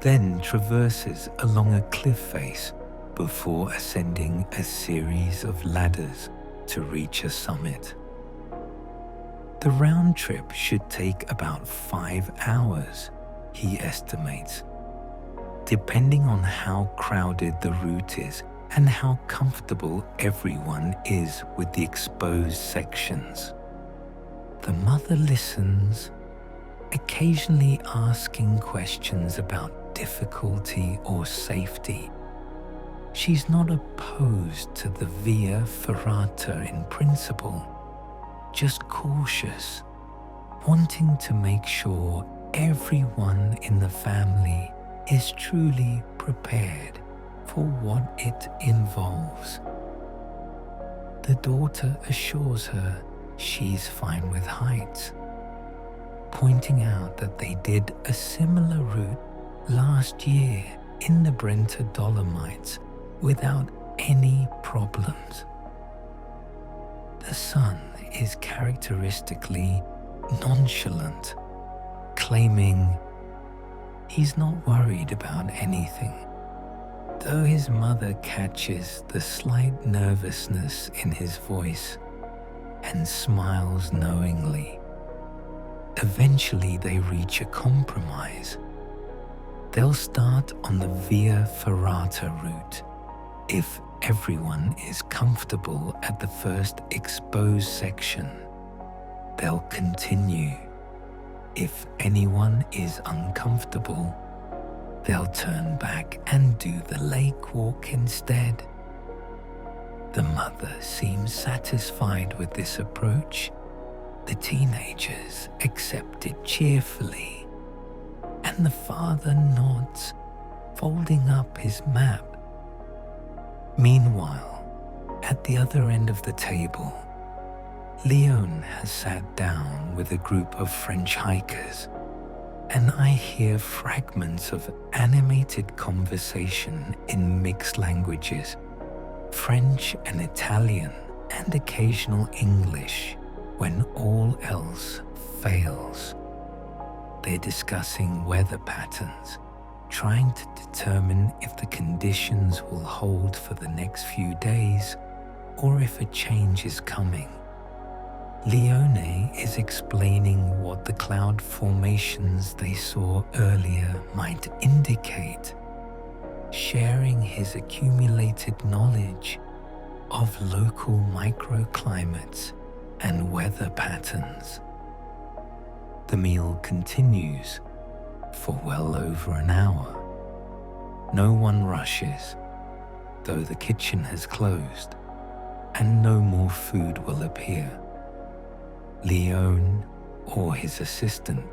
then traverses along a cliff face before ascending a series of ladders to reach a summit. The round trip should take about 5 hours, he estimates, depending on how crowded the route is and how comfortable everyone is with the exposed sections. The mother listens, occasionally asking questions about difficulty or safety. She's not opposed to the Via Ferrata in principle, just cautious, wanting to make sure everyone in the family is truly prepared for what it involves. The daughter assures her she's fine with heights, pointing out that they did a similar route last year in the Brenta Dolomites without any problems. The son is characteristically nonchalant, claiming he's not worried about anything, though his mother catches the slight nervousness in his voice and smiles knowingly. Eventually they reach a compromise. They'll start on the Via Ferrata route if everyone is comfortable at the first exposed section. They'll continue. If anyone is uncomfortable, they'll turn back and do the lake walk instead. The mother seems satisfied with this approach. The teenagers accept it cheerfully, and the father nods, folding up his map. Meanwhile, at the other end of the table, Leon has sat down with a group of French hikers, and I hear fragments of animated conversation in mixed languages, French and Italian, and occasional English when all else fails. They're discussing weather patterns, trying to determine if the conditions will hold for the next few days or if a change is coming. Leone is explaining what the cloud formations they saw earlier might indicate, sharing his accumulated knowledge of local microclimates and weather patterns. The meal continues for well over an hour. No one rushes, though the kitchen has closed, and no more food will appear. Leon or his assistant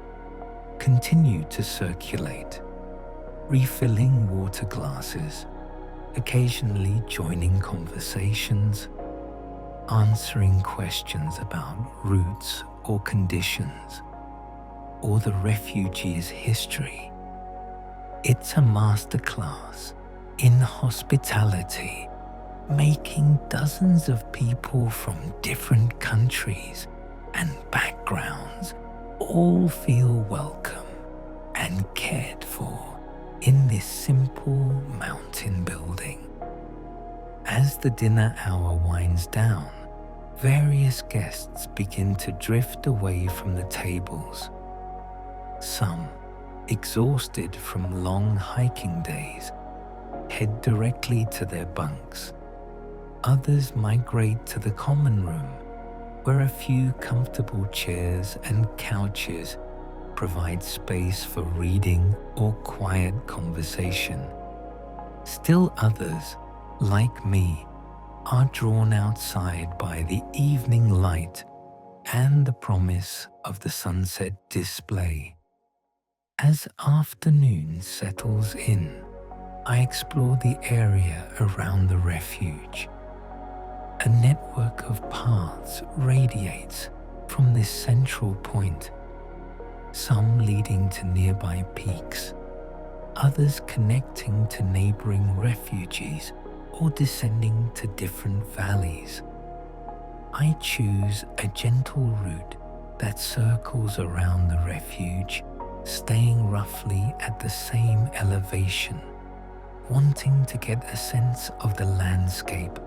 continue to circulate, refilling water glasses, occasionally joining conversations, answering questions about routes or conditions, or the refugees' history. It's a masterclass in hospitality, making dozens of people from different countries and backgrounds all feel welcome and cared for in this simple mountain building. As the dinner hour winds down, various guests begin to drift away from the tables. Some, exhausted from long hiking days, head directly to their bunks. Others migrate to the common room, where a few comfortable chairs and couches provide space for reading or quiet conversation. Still others, like me, are drawn outside by the evening light and the promise of the sunset display. As afternoon settles in, I explore the area around the refuge. A network of paths radiates from this central point, some leading to nearby peaks, others connecting to neighboring refuges or descending to different valleys. I choose a gentle route that circles around the refuge, staying roughly at the same elevation, wanting to get a sense of the landscape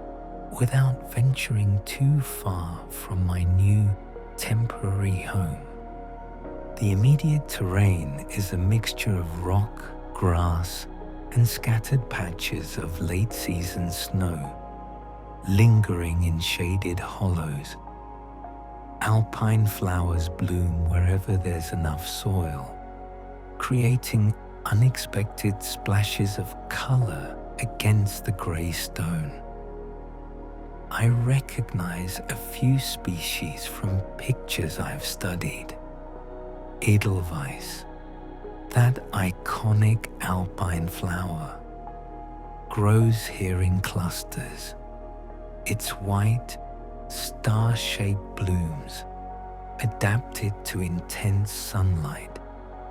without venturing too far from my new temporary home. The immediate terrain is a mixture of rock, grass, and scattered patches of late-season snow, lingering in shaded hollows. Alpine flowers bloom wherever there's enough soil, creating unexpected splashes of color against the gray stone. I recognize a few species from pictures I've studied. Edelweiss, that iconic alpine flower, grows here in clusters. Its white, star-shaped blooms, adapted to intense sunlight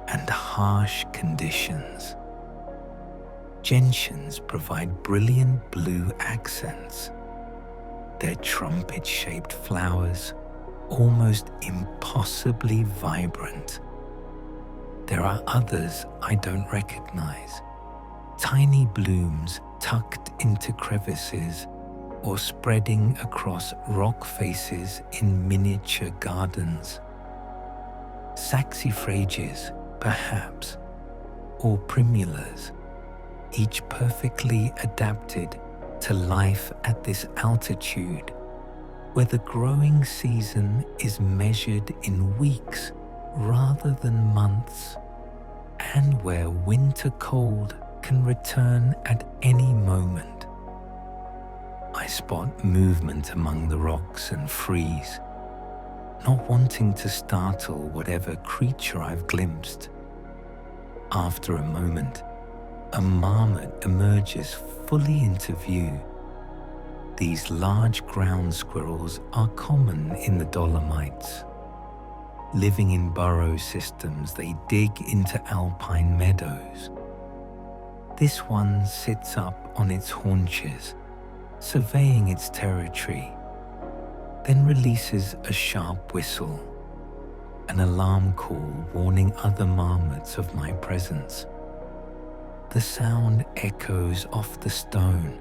and harsh conditions. Gentians provide brilliant blue accents, their trumpet-shaped flowers almost impossibly vibrant. There are others I don't recognize, tiny blooms tucked into crevices or spreading across rock faces in miniature gardens. Saxifrages, perhaps, or primulas, each perfectly adapted to life at this altitude, where the growing season is measured in weeks rather than months, and where winter cold can return at any moment. I spot movement among the rocks and freeze, not wanting to startle whatever creature I've glimpsed. After a moment, a marmot emerges fully into view. These large ground squirrels are common in the Dolomites. Living in burrow systems, they dig into alpine meadows. This one sits up on its haunches, surveying its territory, then releases a sharp whistle, an alarm call warning other marmots of my presence. The sound echoes off the stone,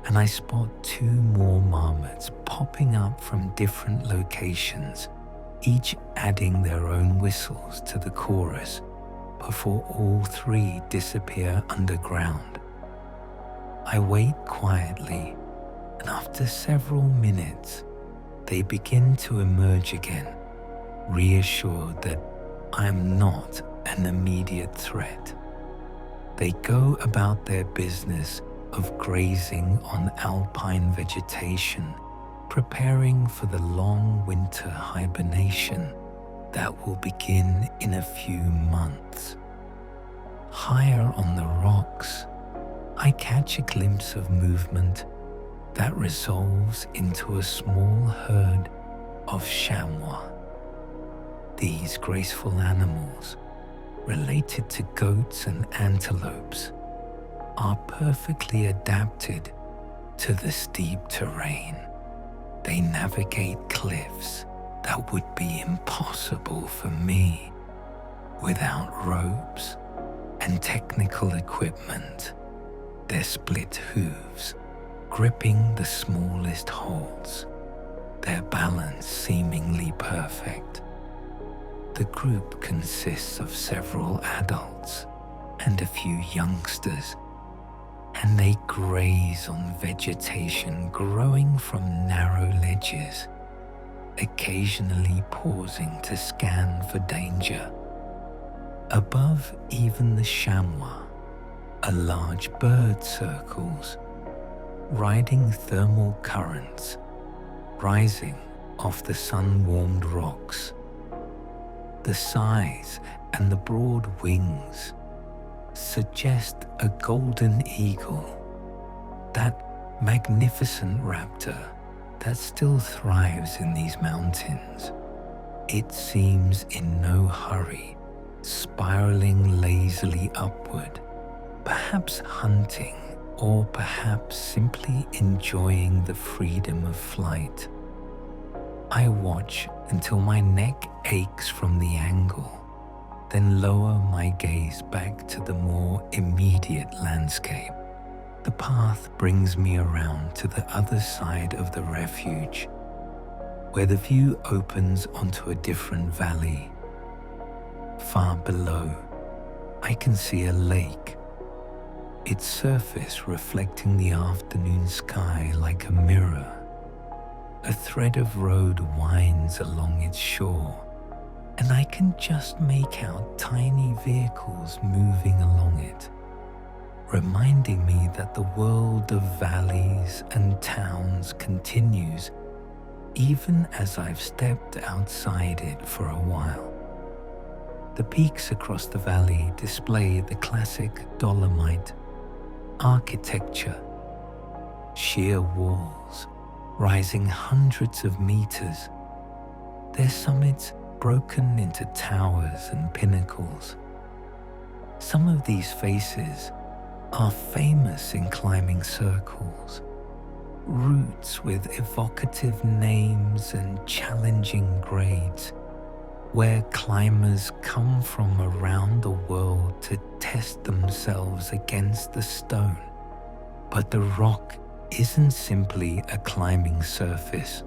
and I spot two more marmots popping up from different locations, each adding their own whistles to the chorus before all three disappear underground. I wait quietly, and after several minutes, they begin to emerge again, reassured that I am not an immediate threat. They go about their business of grazing on alpine vegetation, preparing for the long winter hibernation that will begin in a few months. Higher on the rocks, I catch a glimpse of movement that resolves into a small herd of chamois. These graceful animals, related to goats and antelopes, are perfectly adapted to the steep terrain. They navigate cliffs that would be impossible for me without ropes and technical equipment. Their split hooves gripping the smallest holds, their balance seemingly perfect. The group consists of several adults and a few youngsters, and they graze on vegetation growing from narrow ledges, occasionally pausing to scan for danger. Above even the chamois, a large bird circles, riding thermal currents, rising off the sun-warmed rocks. The size and the broad wings suggest a golden eagle, that magnificent raptor that still thrives in these mountains. It seems in no hurry, spiraling lazily upward, perhaps hunting or perhaps simply enjoying the freedom of flight. I watch until my neck aches from the angle, then lower my gaze back to the more immediate landscape. The path brings me around to the other side of the refuge, where the view opens onto a different valley. Far below, I can see a lake, its surface reflecting the afternoon sky like a mirror. A thread of road winds along its shore, and I can just make out tiny vehicles moving along it, reminding me that the world of valleys and towns continues even as I've stepped outside it for a while. The peaks across the valley display the classic Dolomite architecture, sheer walls rising hundreds of meters, their summits broken into towers and pinnacles. Some of these faces are famous in climbing circles, routes with evocative names and challenging grades, where climbers come from around the world to test themselves against the stone. But the rock isn't simply a climbing surface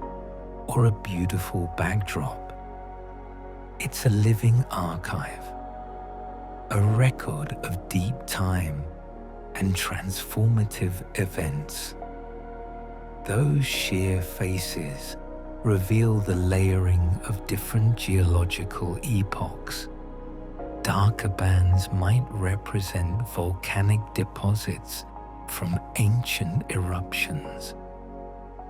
or a beautiful backdrop. It's a living archive, a record of deep time and transformative events. Those sheer faces reveal the layering of different geological epochs. Darker bands might represent volcanic deposits from ancient eruptions.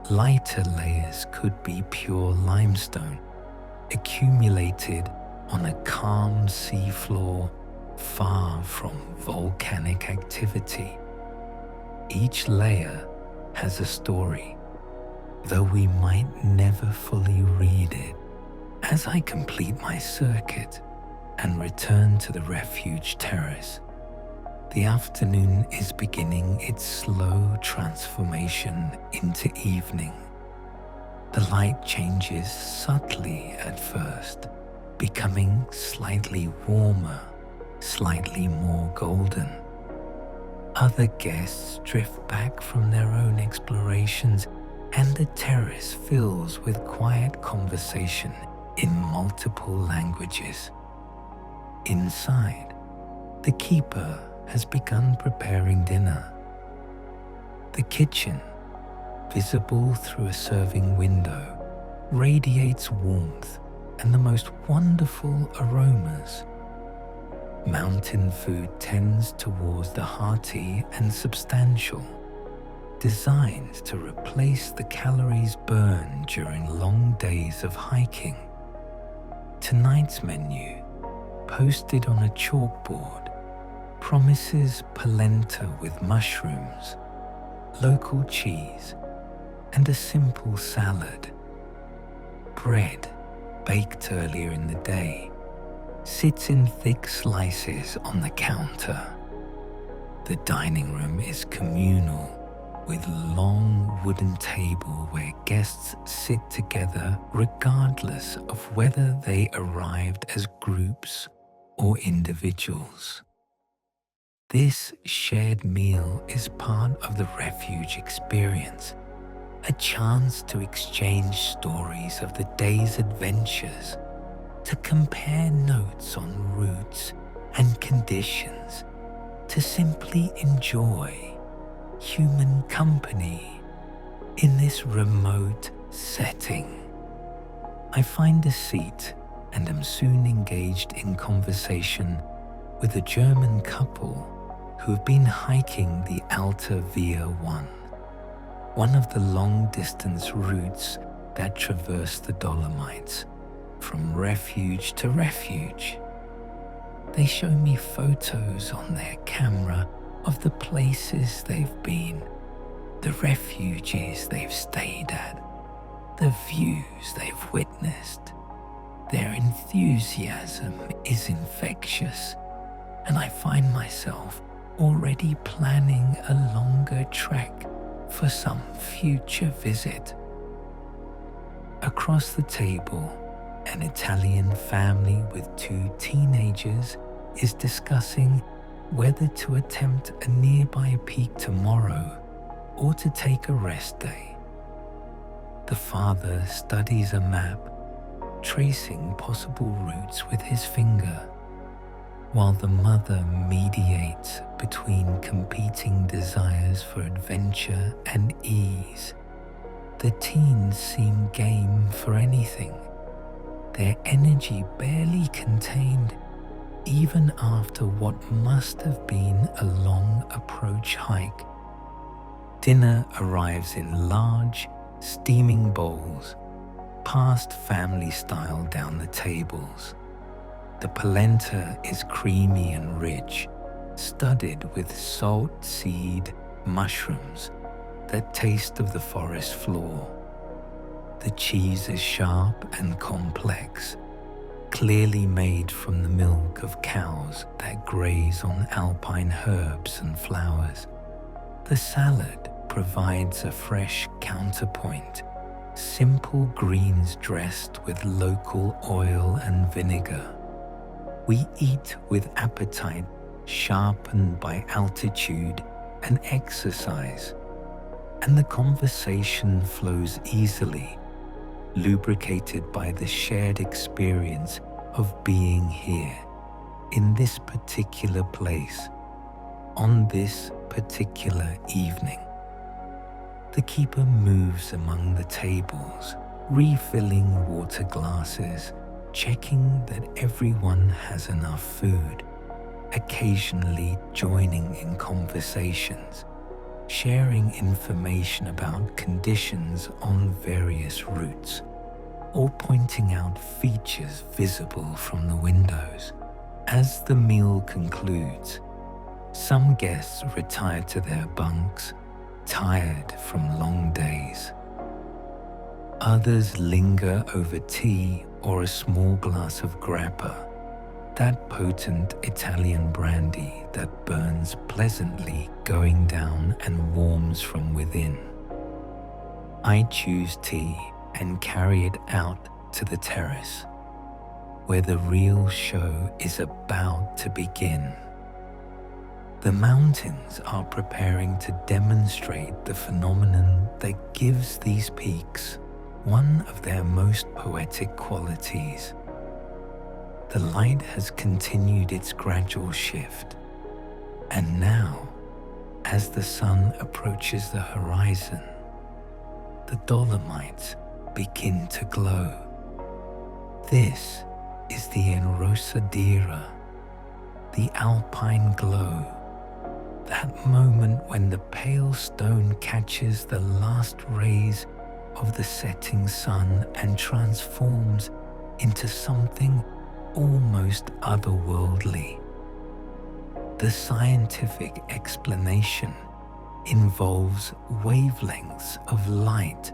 Lighter layers could be pure limestone, accumulated on a calm seafloor far from volcanic activity. Each layer has a story, though we might never fully read it. As I complete my circuit and return to the refuge terrace, the afternoon is beginning its slow transformation into evening. The light changes subtly at first, becoming slightly warmer, slightly more golden. Other guests drift back from their own explorations, and the terrace fills with quiet conversation in multiple languages. Inside, the keeper has begun preparing dinner. The kitchen, visible through a serving window, radiates warmth and the most wonderful aromas. Mountain food tends towards the hearty and substantial, designed to replace the calories burned during long days of hiking. Tonight's menu, posted on a chalkboard, promises polenta with mushrooms, local cheese, and a simple salad. Bread, baked earlier in the day, sits in thick slices on the counter. The dining room is communal, with a long wooden table where guests sit together regardless of whether they arrived as groups or individuals. This shared meal is part of the refuge experience, a chance to exchange stories of the day's adventures, to compare notes on routes and conditions, to simply enjoy human company in this remote setting. I find a seat and am soon engaged in conversation with a German couple who have been hiking the Alta Via 1, one of the long-distance routes that traverse the Dolomites, from refuge to refuge. They show me photos on their camera of the places they've been, the refuges they've stayed at, the views they've witnessed. Their enthusiasm is infectious, and I find myself already planning a longer trek for some future visit. Across the table, an Italian family with 2 teenagers is discussing whether to attempt a nearby peak tomorrow or to take a rest day. The father studies a map, tracing possible routes with his finger, while the mother mediates between competing desires for adventure and ease. The teens seem game for anything, their energy barely contained even after what must have been a long approach hike. Dinner arrives in large, steaming bowls, passed family style down the tables. The polenta is creamy and rich, studded with salt seed mushrooms that taste of the forest floor. The cheese is sharp and complex, clearly made from the milk of cows that graze on alpine herbs and flowers. The salad provides a fresh counterpoint, simple greens dressed with local oil and vinegar. We eat with appetite sharpened by altitude and exercise, and the conversation flows easily, lubricated by the shared experience of being here, in this particular place, on this particular evening. The keeper moves among the tables, refilling water glasses, checking that everyone has enough food, occasionally joining in conversations, sharing information about conditions on various routes, or pointing out features visible from the windows. As the meal concludes, some guests retire to their bunks, tired from long days. Others linger over tea or a small glass of grappa, that potent Italian brandy that burns pleasantly going down and warms from within. I choose tea and carry it out to the terrace, where the real show is about to begin. The mountains are preparing to demonstrate the phenomenon that gives these peaks one of their most poetic qualities. The light has continued its gradual shift, and now, as the sun approaches the horizon, the Dolomites begin to glow. This is the Enrosadera, the alpine glow, that moment when the pale stone catches the last rays of the setting sun and transforms into something almost otherworldly. The scientific explanation involves wavelengths of light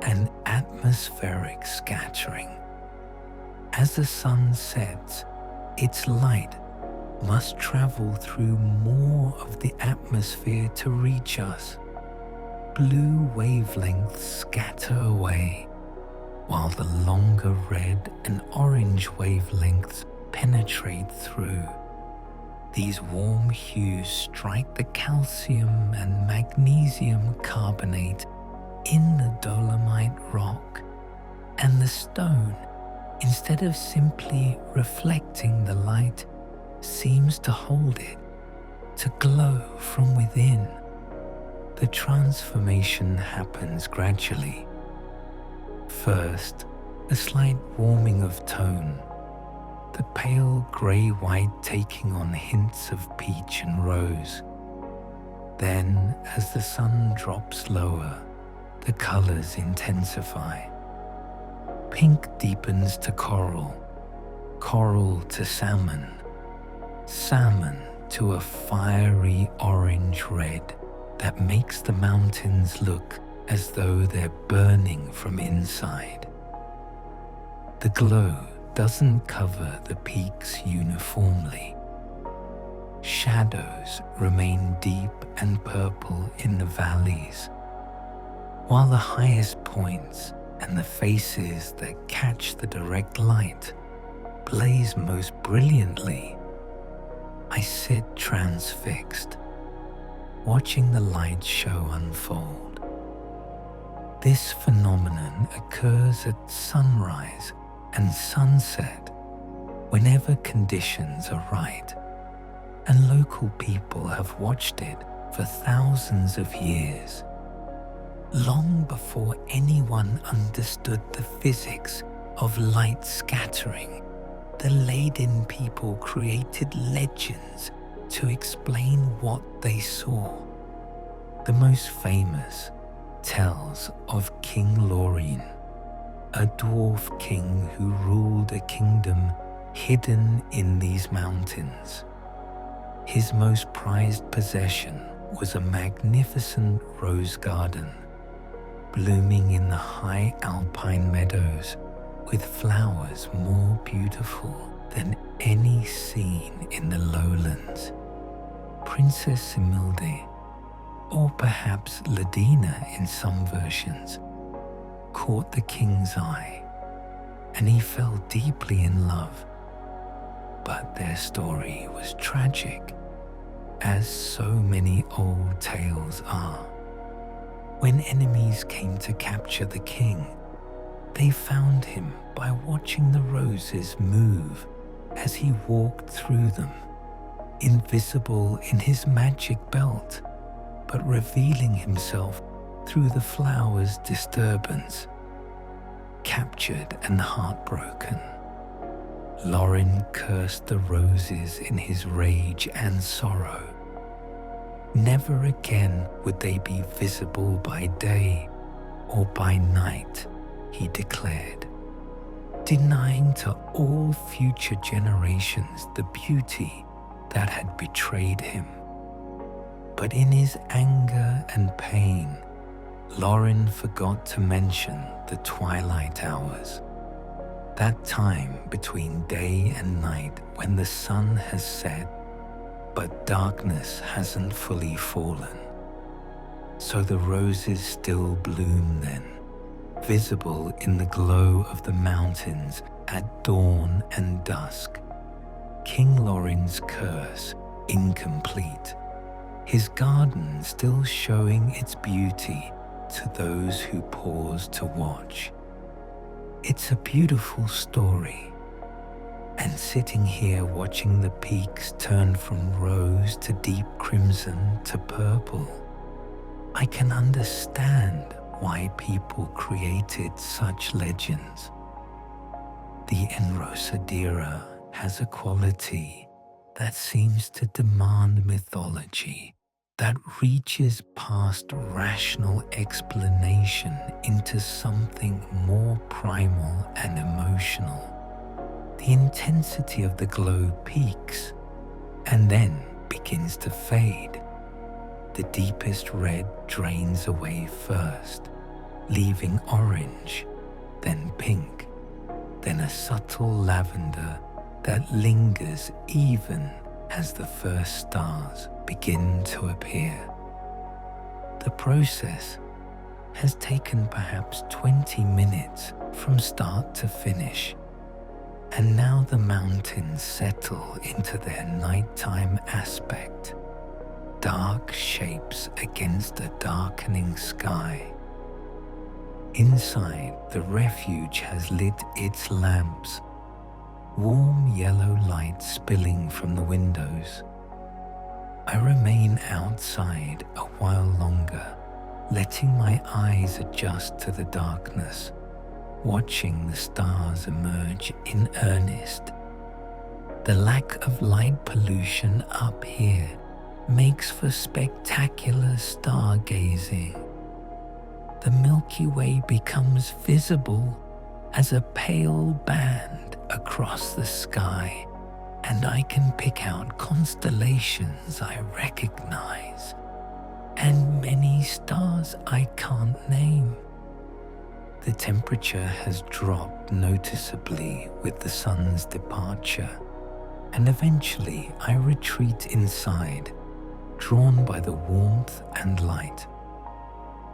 and atmospheric scattering. As the sun sets, its light must travel through more of the atmosphere to reach us. Blue wavelengths scatter away, while the longer red and orange wavelengths penetrate through. These warm hues strike the calcium and magnesium carbonate in the Dolomite rock, and the stone, instead of simply reflecting the light, seems to hold it, to glow from within. The transformation happens gradually. First, a slight warming of tone, the pale grey-white taking on hints of peach and rose. Then, as the sun drops lower, the colours intensify. Pink deepens to coral, coral to salmon, salmon to a fiery orange-red that makes the mountains look as though they're burning from inside. The glow doesn't cover the peaks uniformly. Shadows remain deep and purple in the valleys, while the highest points and the faces that catch the direct light blaze most brilliantly. I sit transfixed, watching the light show unfold. This phenomenon occurs at sunrise and sunset whenever conditions are right, and local people have watched it for thousands of years. Long before anyone understood the physics of light scattering, the Laden people created legends to explain what they saw. The most famous tells of King Lorien, a dwarf king who ruled a kingdom hidden in these mountains. His most prized possession was a magnificent rose garden, blooming in the high alpine meadows with flowers more beautiful than any seen in the lowlands. Princess Similde, or perhaps Ladina in some versions, caught the king's eye, and he fell deeply in love. But their story was tragic, as so many old tales are. When enemies came to capture the king, they found him by watching the roses move as he walked through them, invisible in his magic belt, but revealing himself through the flowers' disturbance. Captured and heartbroken, Lorien cursed the roses in his rage and sorrow. Never again would they be visible by day or by night, he declared, denying to all future generations the beauty that had betrayed him. But in his anger and pain, Lorien forgot to mention the twilight hours, that time between day and night when the sun has set but darkness hasn't fully fallen. So the roses still bloom then, visible in the glow of the mountains at dawn and dusk. King Lorien's curse incomplete, his garden still showing its beauty to those who pause to watch. It's a beautiful story. And sitting here watching the peaks turn from rose to deep crimson to purple, I can understand why people created such legends. The Enrosadera has a quality that seems to demand mythology that reaches past rational explanation into something more primal and emotional. The intensity of the glow peaks and then begins to fade. The deepest red drains away first, leaving orange, then pink, then a subtle lavender that lingers even as the first stars begin to appear. The process has taken perhaps 20 minutes from start to finish. And now the mountains settle into their nighttime aspect, dark shapes against a darkening sky. Inside, the refuge has lit its lamps, warm yellow light spilling from the windows. I remain outside a while longer, letting my eyes adjust to the darkness, watching the stars emerge in earnest. The lack of light pollution up here makes for spectacular stargazing. The Milky Way becomes visible as a pale band across the sky, and I can pick out constellations I recognize and many stars I can't name. The temperature has dropped noticeably with the sun's departure, and eventually I retreat inside, drawn by the warmth and light.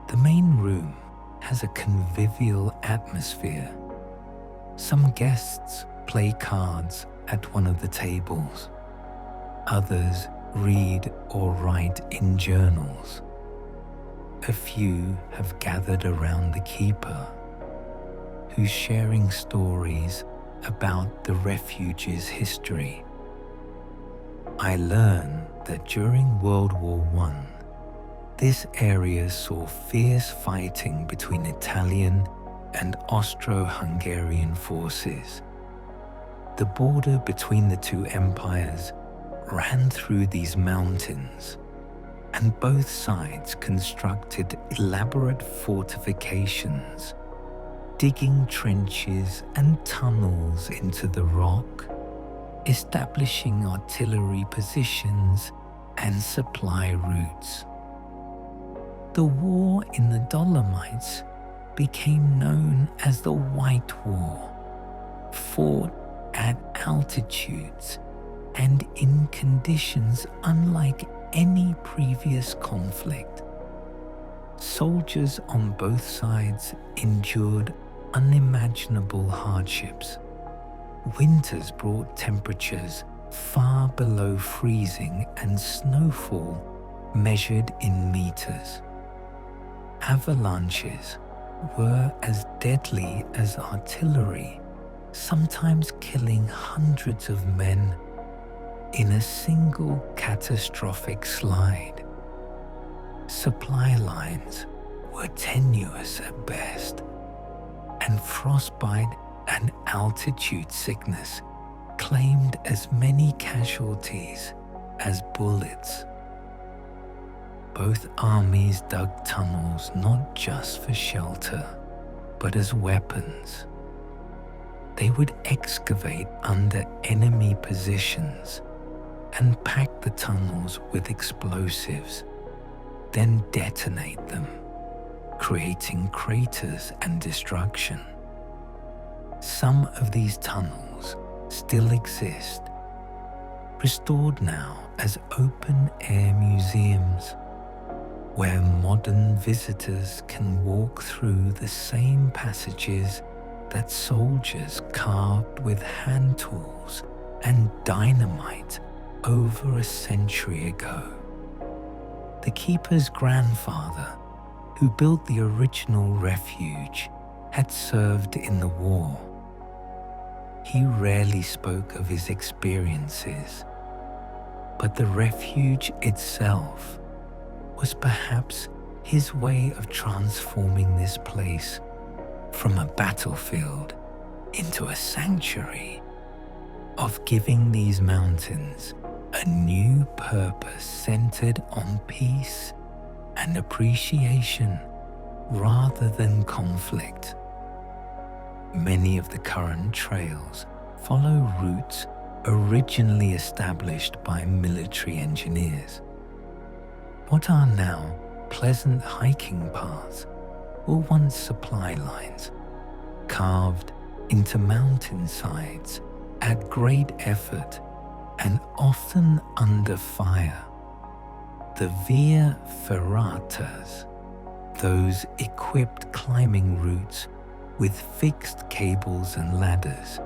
The main room has a convivial atmosphere. Some guests play cards at one of the tables. Others read or write in journals. A few have gathered around the keeper, who's sharing stories about the Refuge's history. I learn that during World War I, this area saw fierce fighting between Italian and Austro-Hungarian forces. The border between the two empires ran through these mountains, and both sides constructed elaborate fortifications, digging trenches and tunnels into the rock, establishing artillery positions and supply routes. The war in the Dolomites became known as the White War, fought at altitudes and in conditions unlike any previous conflict. Soldiers on both sides endured unimaginable hardships. Winters brought temperatures far below freezing and snowfall measured in meters. Avalanches were as deadly as artillery, sometimes killing hundreds of men in a single catastrophic slide. Supply lines were tenuous at best, and frostbite and altitude sickness claimed as many casualties as bullets. Both armies dug tunnels not just for shelter, but as weapons. They would excavate under enemy positions and pack the tunnels with explosives, then detonate them, creating craters and destruction. Some of these tunnels still exist, restored now as open-air museums, where modern visitors can walk through the same passages that soldiers carved with hand tools and dynamite over a century ago. The keeper's grandfather, who built the original Refuge, had served in the war. He rarely spoke of his experiences, but the Refuge itself was perhaps his way of transforming this place from a battlefield into a sanctuary, of giving these mountains a new purpose centered on peace and appreciation rather than conflict. Many of the current trails follow routes originally established by military engineers. What are now pleasant hiking paths were once supply lines, carved into mountainsides at great effort and often under fire. The via ferratas, those equipped climbing routes with fixed cables and ladders,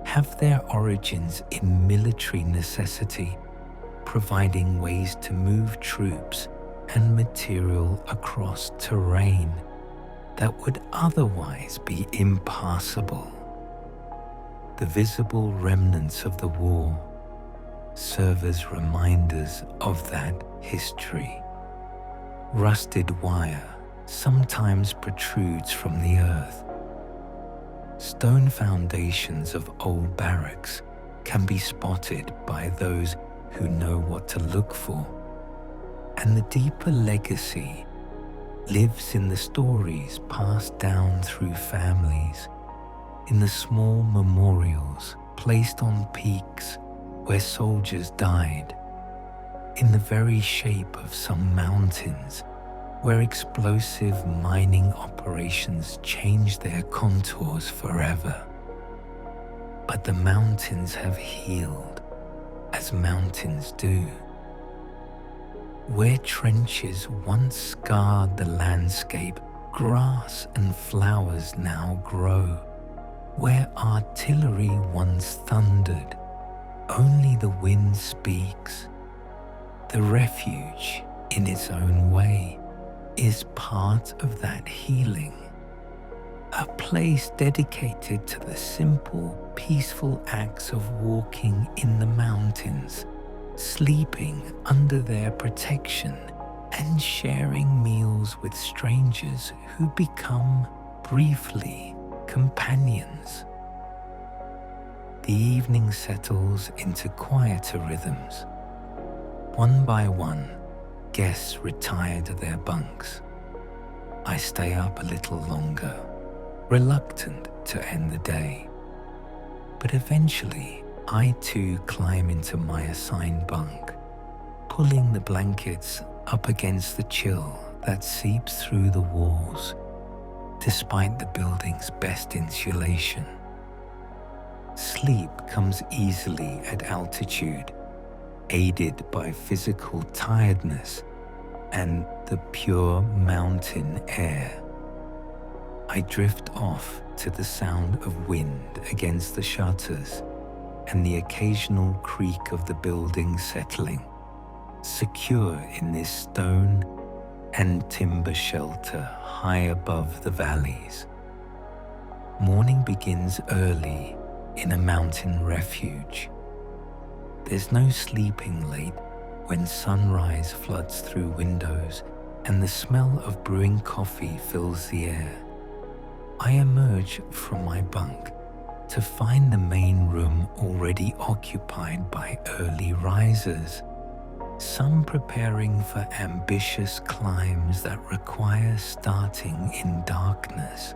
have their origins in military necessity, providing ways to move troops and material across terrain that would otherwise be impassable. The visible remnants of the war serve as reminders of that history. Rusted wire sometimes protrudes from the earth. Stone foundations of old barracks can be spotted by those who know what to look for, and the deeper legacy lives in the stories passed down through families in the small memorials placed on peaks where soldiers died, in the very shape of some mountains where explosive mining operations changed their contours forever. But the mountains have healed, as mountains do. Where trenches once scarred the landscape, grass and flowers now grow. Where artillery once thundered, only the wind speaks. The refuge, in its own way, is part of that healing. A place dedicated to the simple, peaceful acts of walking in the mountains, sleeping under their protection, and sharing meals with strangers who become, briefly, companions. The evening settles into quieter rhythms. One by one, guests retire to their bunks. I stay up a little longer, reluctant to end the day. But eventually, I too climb into my assigned bunk, pulling the blankets up against the chill that seeps through the walls, despite the building's best insulation. Sleep comes easily at altitude, aided by physical tiredness and the pure mountain air. I drift off to the sound of wind against the shutters and the occasional creak of the building settling, secure in this stone and timber shelter high above the valleys. Morning begins early in a mountain refuge. There's no sleeping late when sunrise floods through windows and the smell of brewing coffee fills the air. I emerge from my bunk to find the main room already occupied by early risers, some preparing for ambitious climbs that require starting in darkness,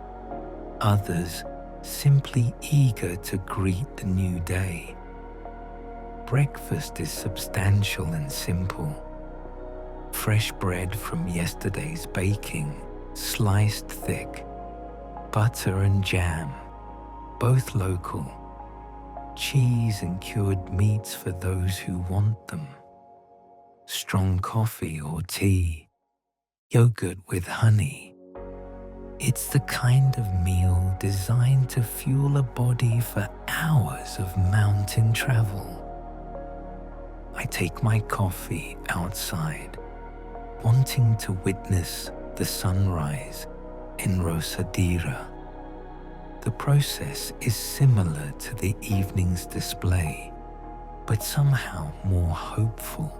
others simply eager to greet the new day. Breakfast is substantial and simple. Fresh bread from yesterday's baking, sliced thick, butter and jam, both local, cheese and cured meats for those who want them, strong coffee or tea, yogurt with honey. It's the kind of meal designed to fuel a body for hours of mountain travel. I take my coffee outside, wanting to witness the sunrise in Rosadira. The process is similar to the evening's display, but somehow more hopeful.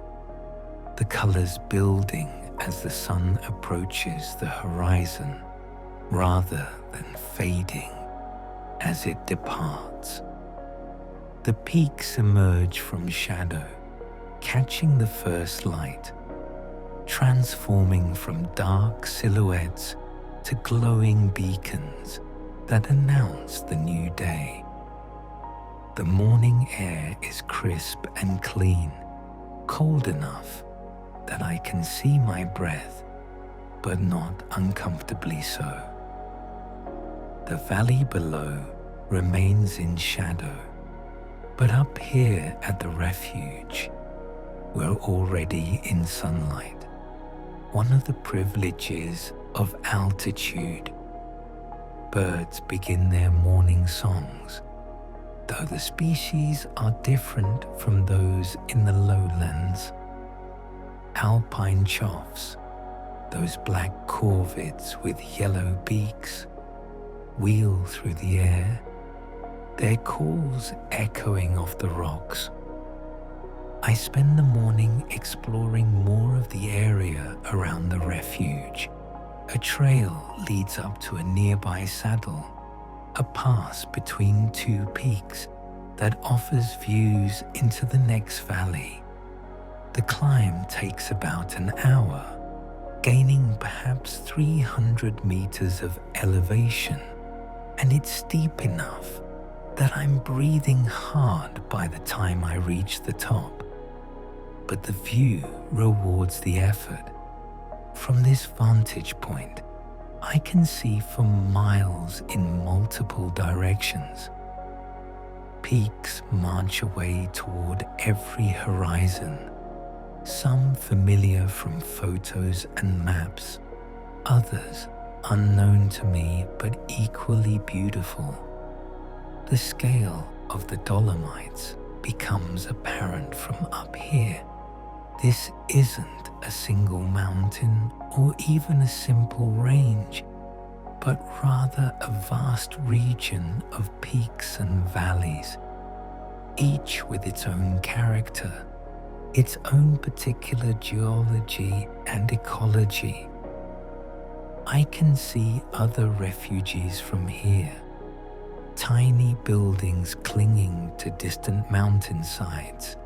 The colors building as the sun approaches the horizon, rather than fading as it departs. The peaks emerge from shadow, catching the first light, transforming from dark silhouettes to glowing beacons that announce the new day. The morning air is crisp and clean, cold enough that I can see my breath, but not uncomfortably so. The valley below remains in shadow, but up here at the refuge, we're already in sunlight. One of the privileges of altitude. Birds begin their morning songs, though the species are different from those in the lowlands. Alpine choughs, those black corvids with yellow beaks, wheel through the air, their calls echoing off the rocks. I spend the morning exploring more of the area around the refuge. A trail leads up to a nearby saddle, a pass between two peaks that offers views into the next valley. The climb takes about an hour, gaining perhaps 300 meters of elevation. and it's steep enough that I'm breathing hard by the time I reach the top. But the view rewards the effort. From this vantage point, I can see for miles in multiple directions. Peaks march away toward every horizon, some familiar from photos and maps, others unknown to me but equally beautiful. The scale of the Dolomites becomes apparent from up here. This isn't a single mountain or even a simple range, but rather a vast region of peaks and valleys, each with its own character, its own particular geology and ecology. I can see other refuges from here, tiny buildings clinging to distant mountainsides,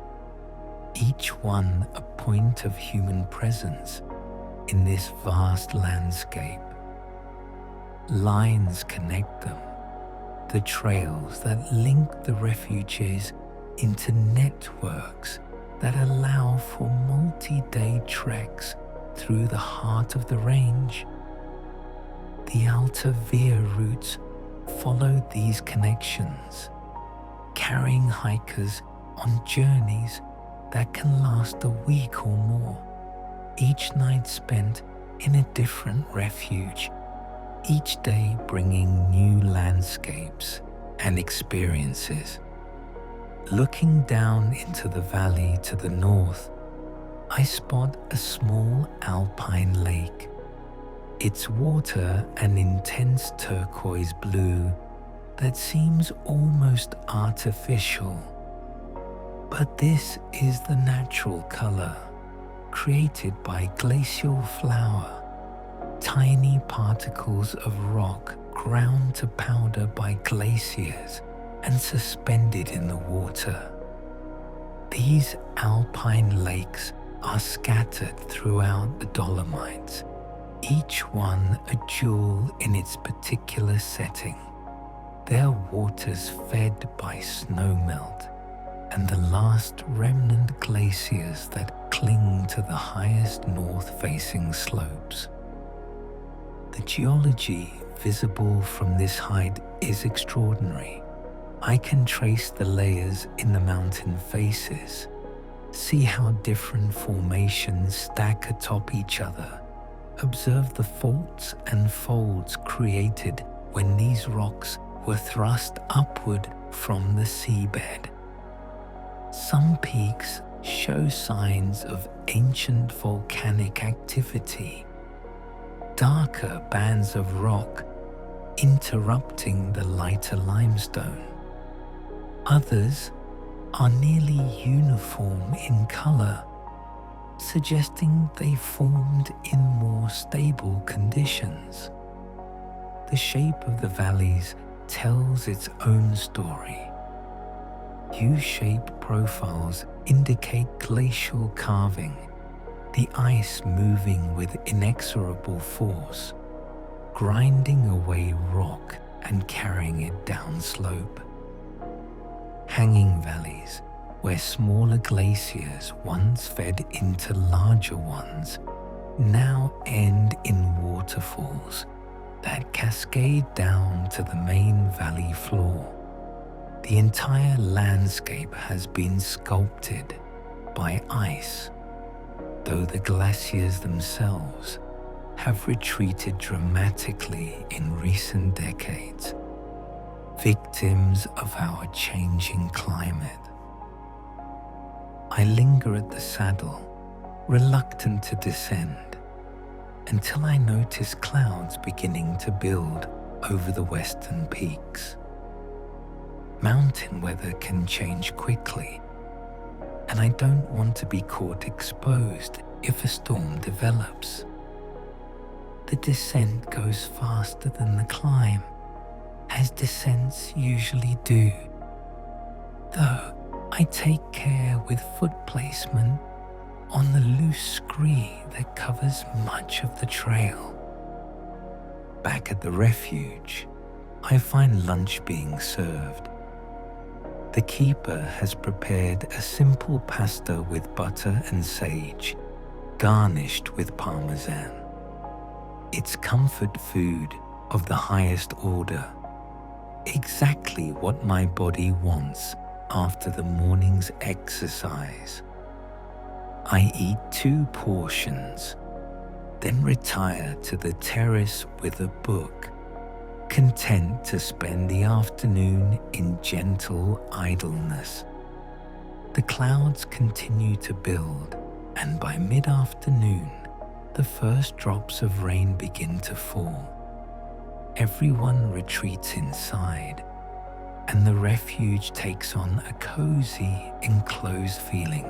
each one a point of human presence in this vast landscape. Lines connect them, the trails that link the refuges into networks that allow for multi-day treks through the heart of the range. The Alta Via routes follow these connections, carrying hikers on journeys that can last a week or more, each night spent in a different refuge, each day bringing new landscapes and experiences. Looking down into the valley to the north, I spot a small alpine lake, its water an intense turquoise blue that seems almost artificial. But this is the natural color, created by glacial flour, tiny particles of rock ground to powder by glaciers and suspended in the water. These alpine lakes are scattered throughout the Dolomites, each one a jewel in its particular setting, their waters fed by snowmelt and the last remnant glaciers that cling to the highest north-facing slopes. The geology visible from this height is extraordinary. I can trace the layers in the mountain faces, see how different formations stack atop each other, observe the faults and folds created when these rocks were thrust upward from the seabed. Some peaks show signs of ancient volcanic activity, darker bands of rock interrupting the lighter limestone. Others are nearly uniform in color, suggesting they formed in more stable conditions. The shape of the valleys tells its own story. U-shaped profiles indicate glacial carving, the ice moving with inexorable force, grinding away rock and carrying it downslope. Hanging valleys, where smaller glaciers once fed into larger ones, now end in waterfalls that cascade down to the main valley floor. The entire landscape has been sculpted by ice, though the glaciers themselves have retreated dramatically in recent decades, victims of our changing climate. I linger at the saddle, reluctant to descend, until I notice clouds beginning to build over the western peaks. Mountain weather can change quickly, and I don't want to be caught exposed if a storm develops. The descent goes faster than the climb, as descents usually do, though I take care with foot placement on the loose scree that covers much of the trail. Back at the refuge, I find lunch being served. The keeper has prepared a simple pasta with butter and sage, garnished with parmesan. It's comfort food of the highest order, exactly what my body wants after the morning's exercise. I eat 2 portions, then retire to the terrace with a book, content to spend the afternoon in gentle idleness. The clouds continue to build, and by mid-afternoon, the first drops of rain begin to fall. Everyone retreats inside, and the refuge takes on a cozy, enclosed feeling.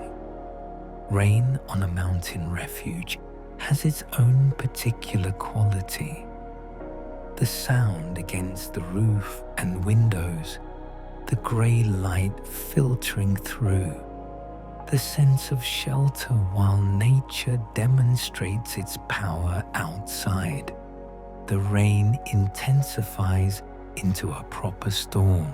Rain on a mountain refuge has its own particular quality. The sound against the roof and windows, the grey light filtering through, the sense of shelter while nature demonstrates its power outside. The rain intensifies into a proper storm.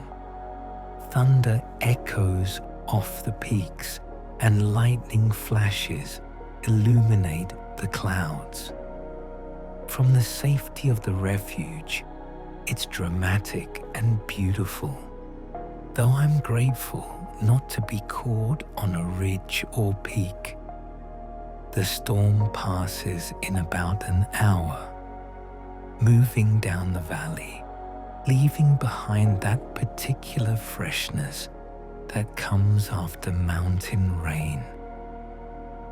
Thunder echoes off the peaks, and lightning flashes illuminate the clouds. From the safety of the refuge, it's dramatic and beautiful, though I'm grateful not to be caught on a ridge or peak. The storm passes in about an hour, moving down the valley, leaving behind that particular freshness that comes after mountain rain.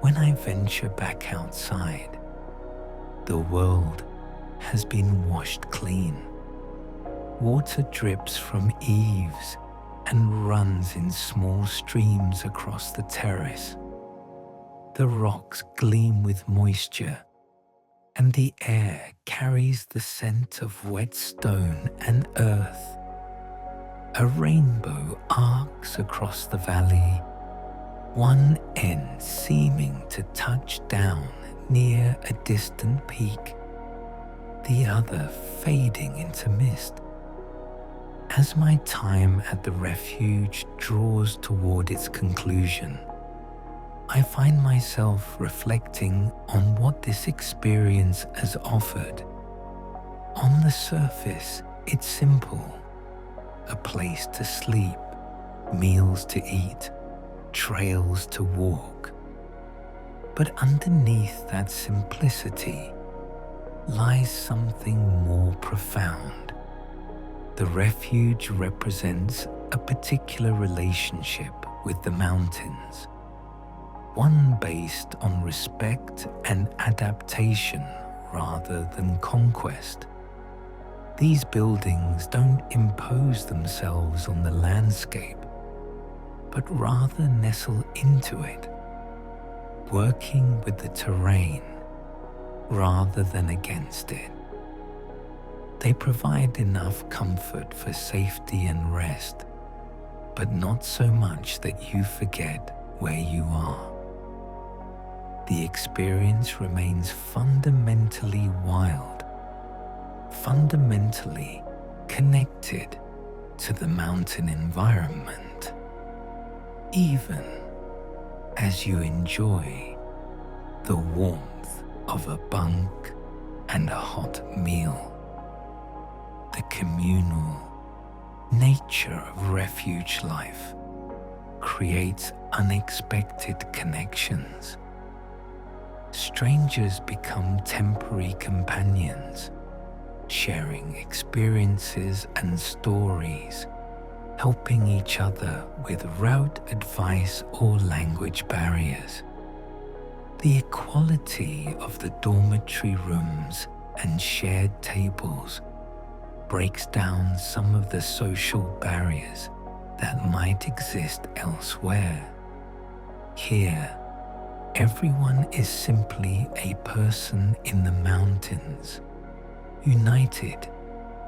When I venture back outside, the world has been washed clean. Water drips from eaves and runs in small streams across the terrace. The rocks gleam with moisture, and the air carries the scent of wet stone and earth. A rainbow arcs across the valley, one end seeming to touch down near a distant peak, the other fading into mist. As my time at the refuge draws toward its conclusion, I find myself reflecting on what this experience has offered. On the surface, it's simple: a place to sleep, meals to eat, trails to walk. But underneath that simplicity lies something more profound. The refuge represents a particular relationship with the mountains, one based on respect and adaptation rather than conquest. These buildings don't impose themselves on the landscape, but rather nestle into it, working with the terrain rather than against it. They provide enough comfort for safety and rest, but not so much that you forget where you are. The experience remains fundamentally wild, fundamentally connected to the mountain environment, even as you enjoy the warmth of a bunk and a hot meal. The communal nature of refuge life creates unexpected connections. Strangers become temporary companions, sharing experiences and stories, helping each other with route advice or language barriers. The equality of the dormitory rooms and shared tables breaks down some of the social barriers that might exist elsewhere. Here, everyone is simply a person in the mountains, united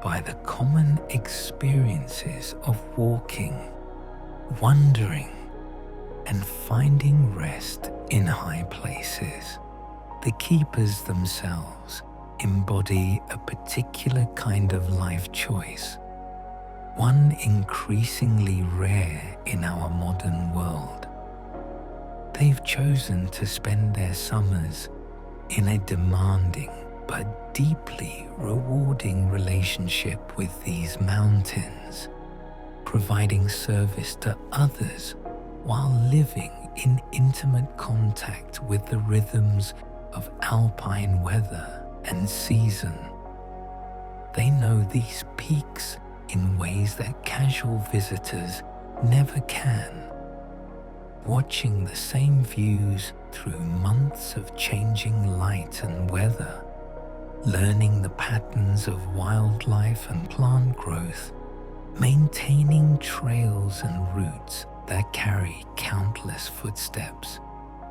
by the common experiences of walking, wandering, and finding rest in high places. The keepers themselves embody a particular kind of life choice, one increasingly rare in our modern world. They've chosen to spend their summers in a demanding but deeply rewarding relationship with these mountains, providing service to others while living in intimate contact with the rhythms of alpine weather and season. They know these peaks in ways that casual visitors never can, watching the same views through months of changing light and weather, learning the patterns of wildlife and plant growth, maintaining trails and routes that carry countless footsteps.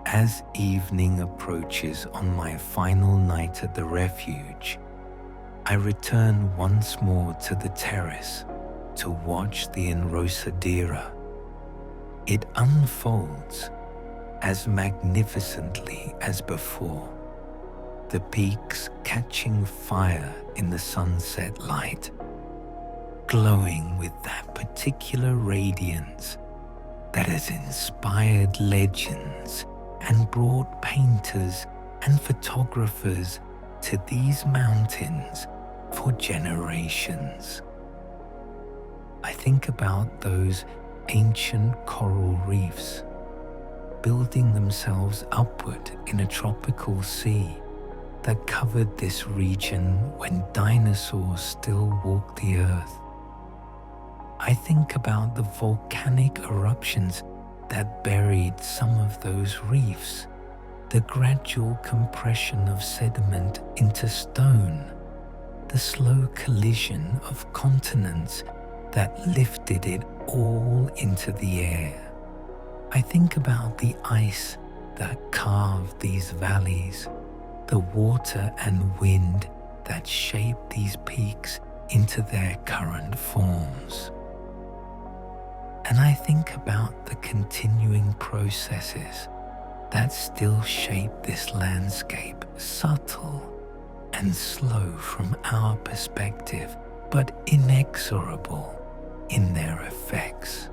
As evening approaches on my final night at the Refuge, I return once more to the terrace to watch the Enrosadera. It unfolds as magnificently as before, the peaks catching fire in the sunset light, glowing with that particular radiance that has inspired legends and brought painters and photographers to these mountains for generations. I think about those ancient coral reefs building themselves upward in a tropical sea that covered this region when dinosaurs still walked the earth. I think about the volcanic eruptions that buried some of those reefs, the gradual compression of sediment into stone, the slow collision of continents that lifted it all into the air. I think about the ice that carved these valleys, the water and wind that shaped these peaks into their current forms. And I think about the continuing processes that still shape this landscape, subtle and slow from our perspective, but inexorable in their effects.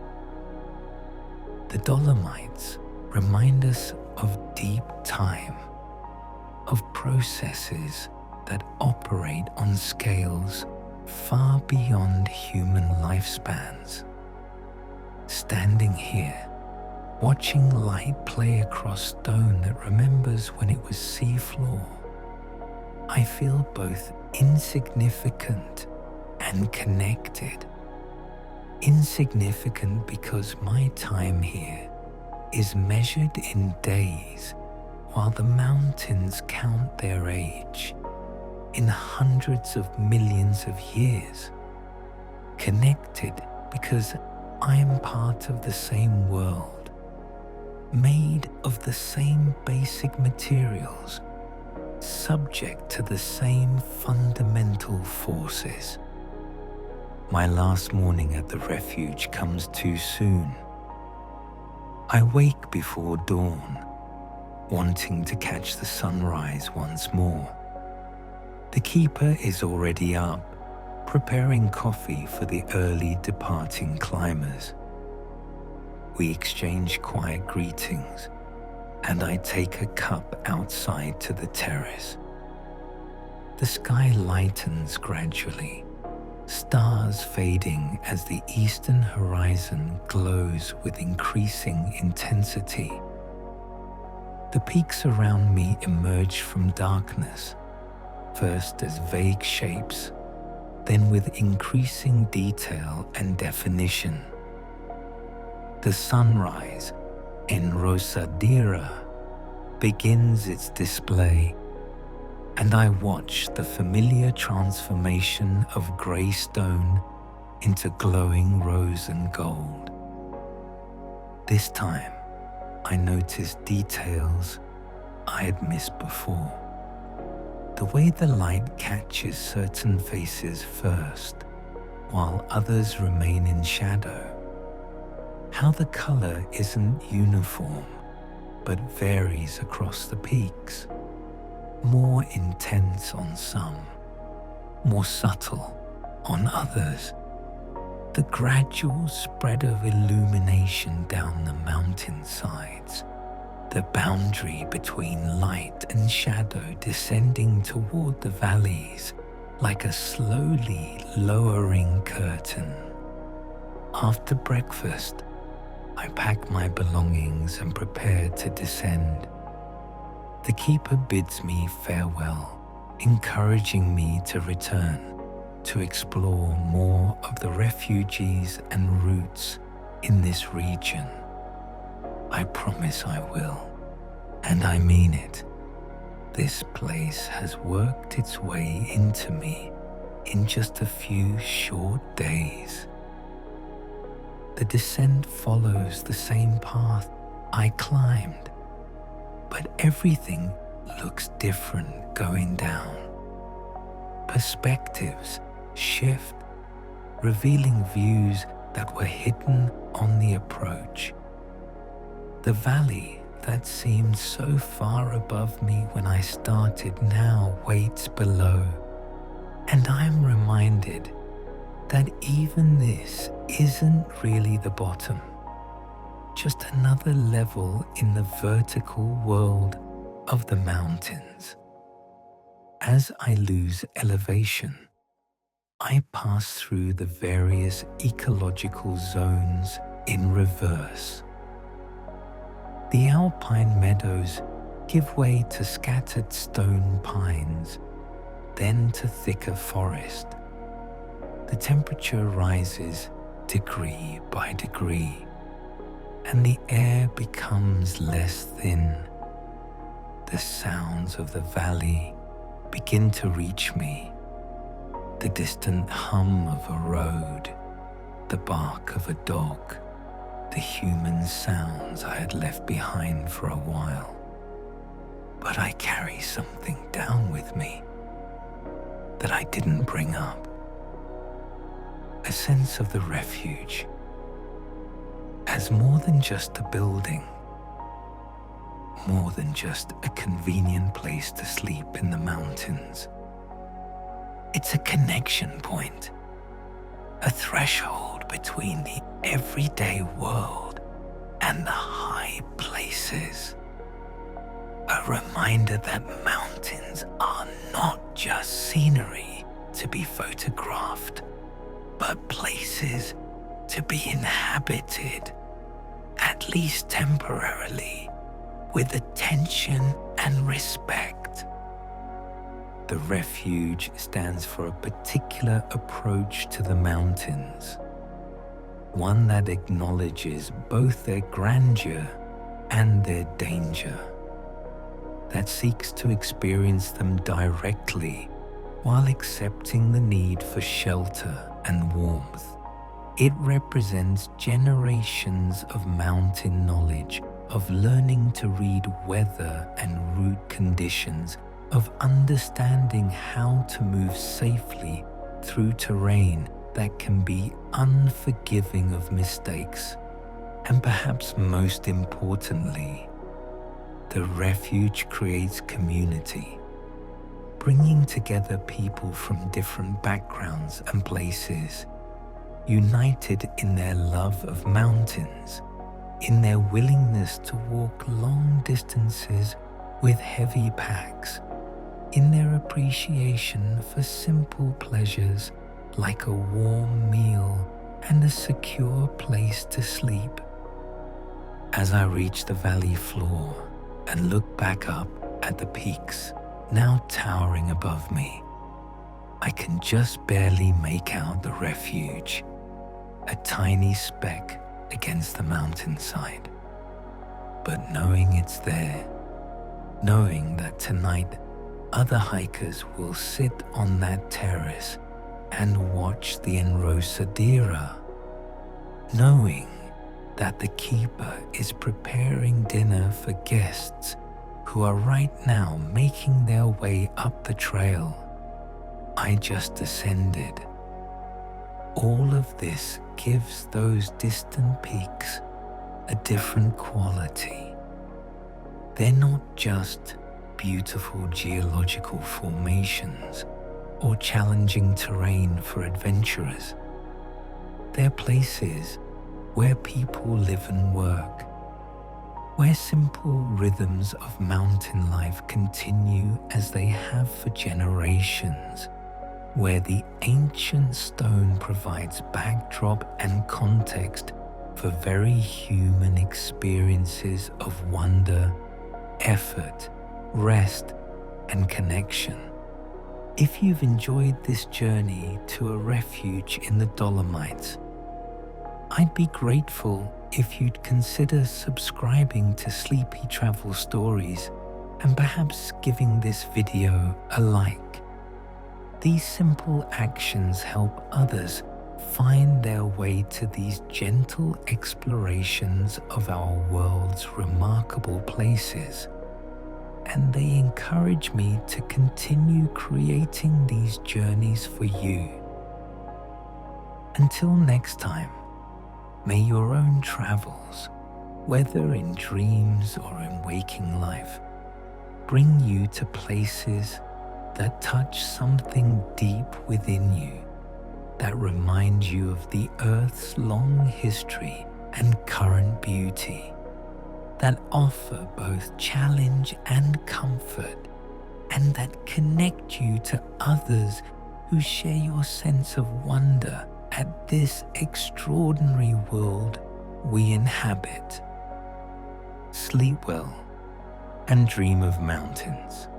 The Dolomites remind us of deep time, of processes that operate on scales far beyond human lifespans. Standing here, watching light play across stone that remembers when it was seafloor, I feel both insignificant and connected. Insignificant because my time here is measured in days, while the mountains count their age in hundreds of millions of years. Connected because I am part of the same world, made of the same basic materials, subject to the same fundamental forces. My last morning at the Refuge comes too soon. I wake before dawn, wanting to catch the sunrise once more. The keeper is already up, preparing coffee for the early departing climbers. We exchange quiet greetings, and I take a cup outside to the terrace. The sky lightens gradually, stars fading as the eastern horizon glows with increasing intensity. The peaks around me emerge from darkness, first as vague shapes, then with increasing detail and definition. The sunrise, Enrosadera, begins its display, and I watch the familiar transformation of grey stone into glowing rose and gold. This time, I notice details I had missed before. The way the light catches certain faces first, while others remain in shadow. How the color isn't uniform, but varies across the peaks. More intense on some, more subtle on others. the gradual spread of illumination down the mountainsides, the boundary between light and shadow descending toward the valleys like a slowly lowering curtain. After breakfast, I pack my belongings and prepare to descend. The keeper bids me farewell, encouraging me to return to explore more of the refuges and routes in this region. I promise I will, and I mean it. This place has worked its way into me in just a few short days. The descent follows the same path I climbed, but everything looks different going down. Perspectives shift, revealing views that were hidden on the approach. The valley that seemed so far above me when I started now waits below, and I am reminded that even this isn't really the bottom, just another level in the vertical world of the mountains. As I lose elevation, I pass through the various ecological zones in reverse. The alpine meadows give way to scattered stone pines, then to thicker forest. The temperature rises degree by degree, and the air becomes less thin. The sounds of the valley begin to reach me. The distant hum of a road, the bark of a dog, the human sounds I had left behind for a while. But I carry something down with me that I didn't bring up. A sense of the refuge as more than just a building, more than just a convenient place to sleep in the mountains. It's a connection point, a threshold between the everyday world and the high places. A reminder that mountains are not just scenery to be photographed, but places to be inhabited, at least temporarily, with attention and respect. The refuge stands for a particular approach to the mountains, one that acknowledges both their grandeur and their danger, that seeks to experience them directly while accepting the need for shelter and warmth. It represents generations of mountain knowledge, of learning to read weather and route conditions, of understanding how to move safely through terrain that can be unforgiving of mistakes. And perhaps most importantly, the refuge creates community, bringing together people from different backgrounds and places, united in their love of mountains, in their willingness to walk long distances with heavy packs, in their appreciation for simple pleasures like a warm meal and a secure place to sleep. As I reach the valley floor and look back up at the peaks now towering above me, I can just barely make out the refuge, a tiny speck against the mountainside. But knowing it's there, knowing that tonight other hikers will sit on that terrace and watch the enrosadera, knowing that the keeper is preparing dinner for guests who are right now making their way up the trail I just ascended. All of this gives those distant peaks a different quality. They're not just beautiful geological formations or challenging terrain for adventurers. they're places where people live and work, where simple rhythms of mountain life continue as they have for generations, where the ancient stone provides backdrop and context for very human experiences of wonder, effort, rest, and connection. If you've enjoyed this journey to a refuge in the Dolomites, I'd be grateful if you'd consider subscribing to Sleepy Travel Stories and perhaps giving this video a like. These simple actions help others find their way to these gentle explorations of our world's remarkable places, and they encourage me to continue creating these journeys for you. Until next time, may your own travels, whether in dreams or in waking life, bring you to places that touch something deep within you, that remind you of the Earth's long history and current beauty, that offer both challenge and comfort, and that connect you to others who share your sense of wonder at this extraordinary world we inhabit. Sleep well and dream of mountains.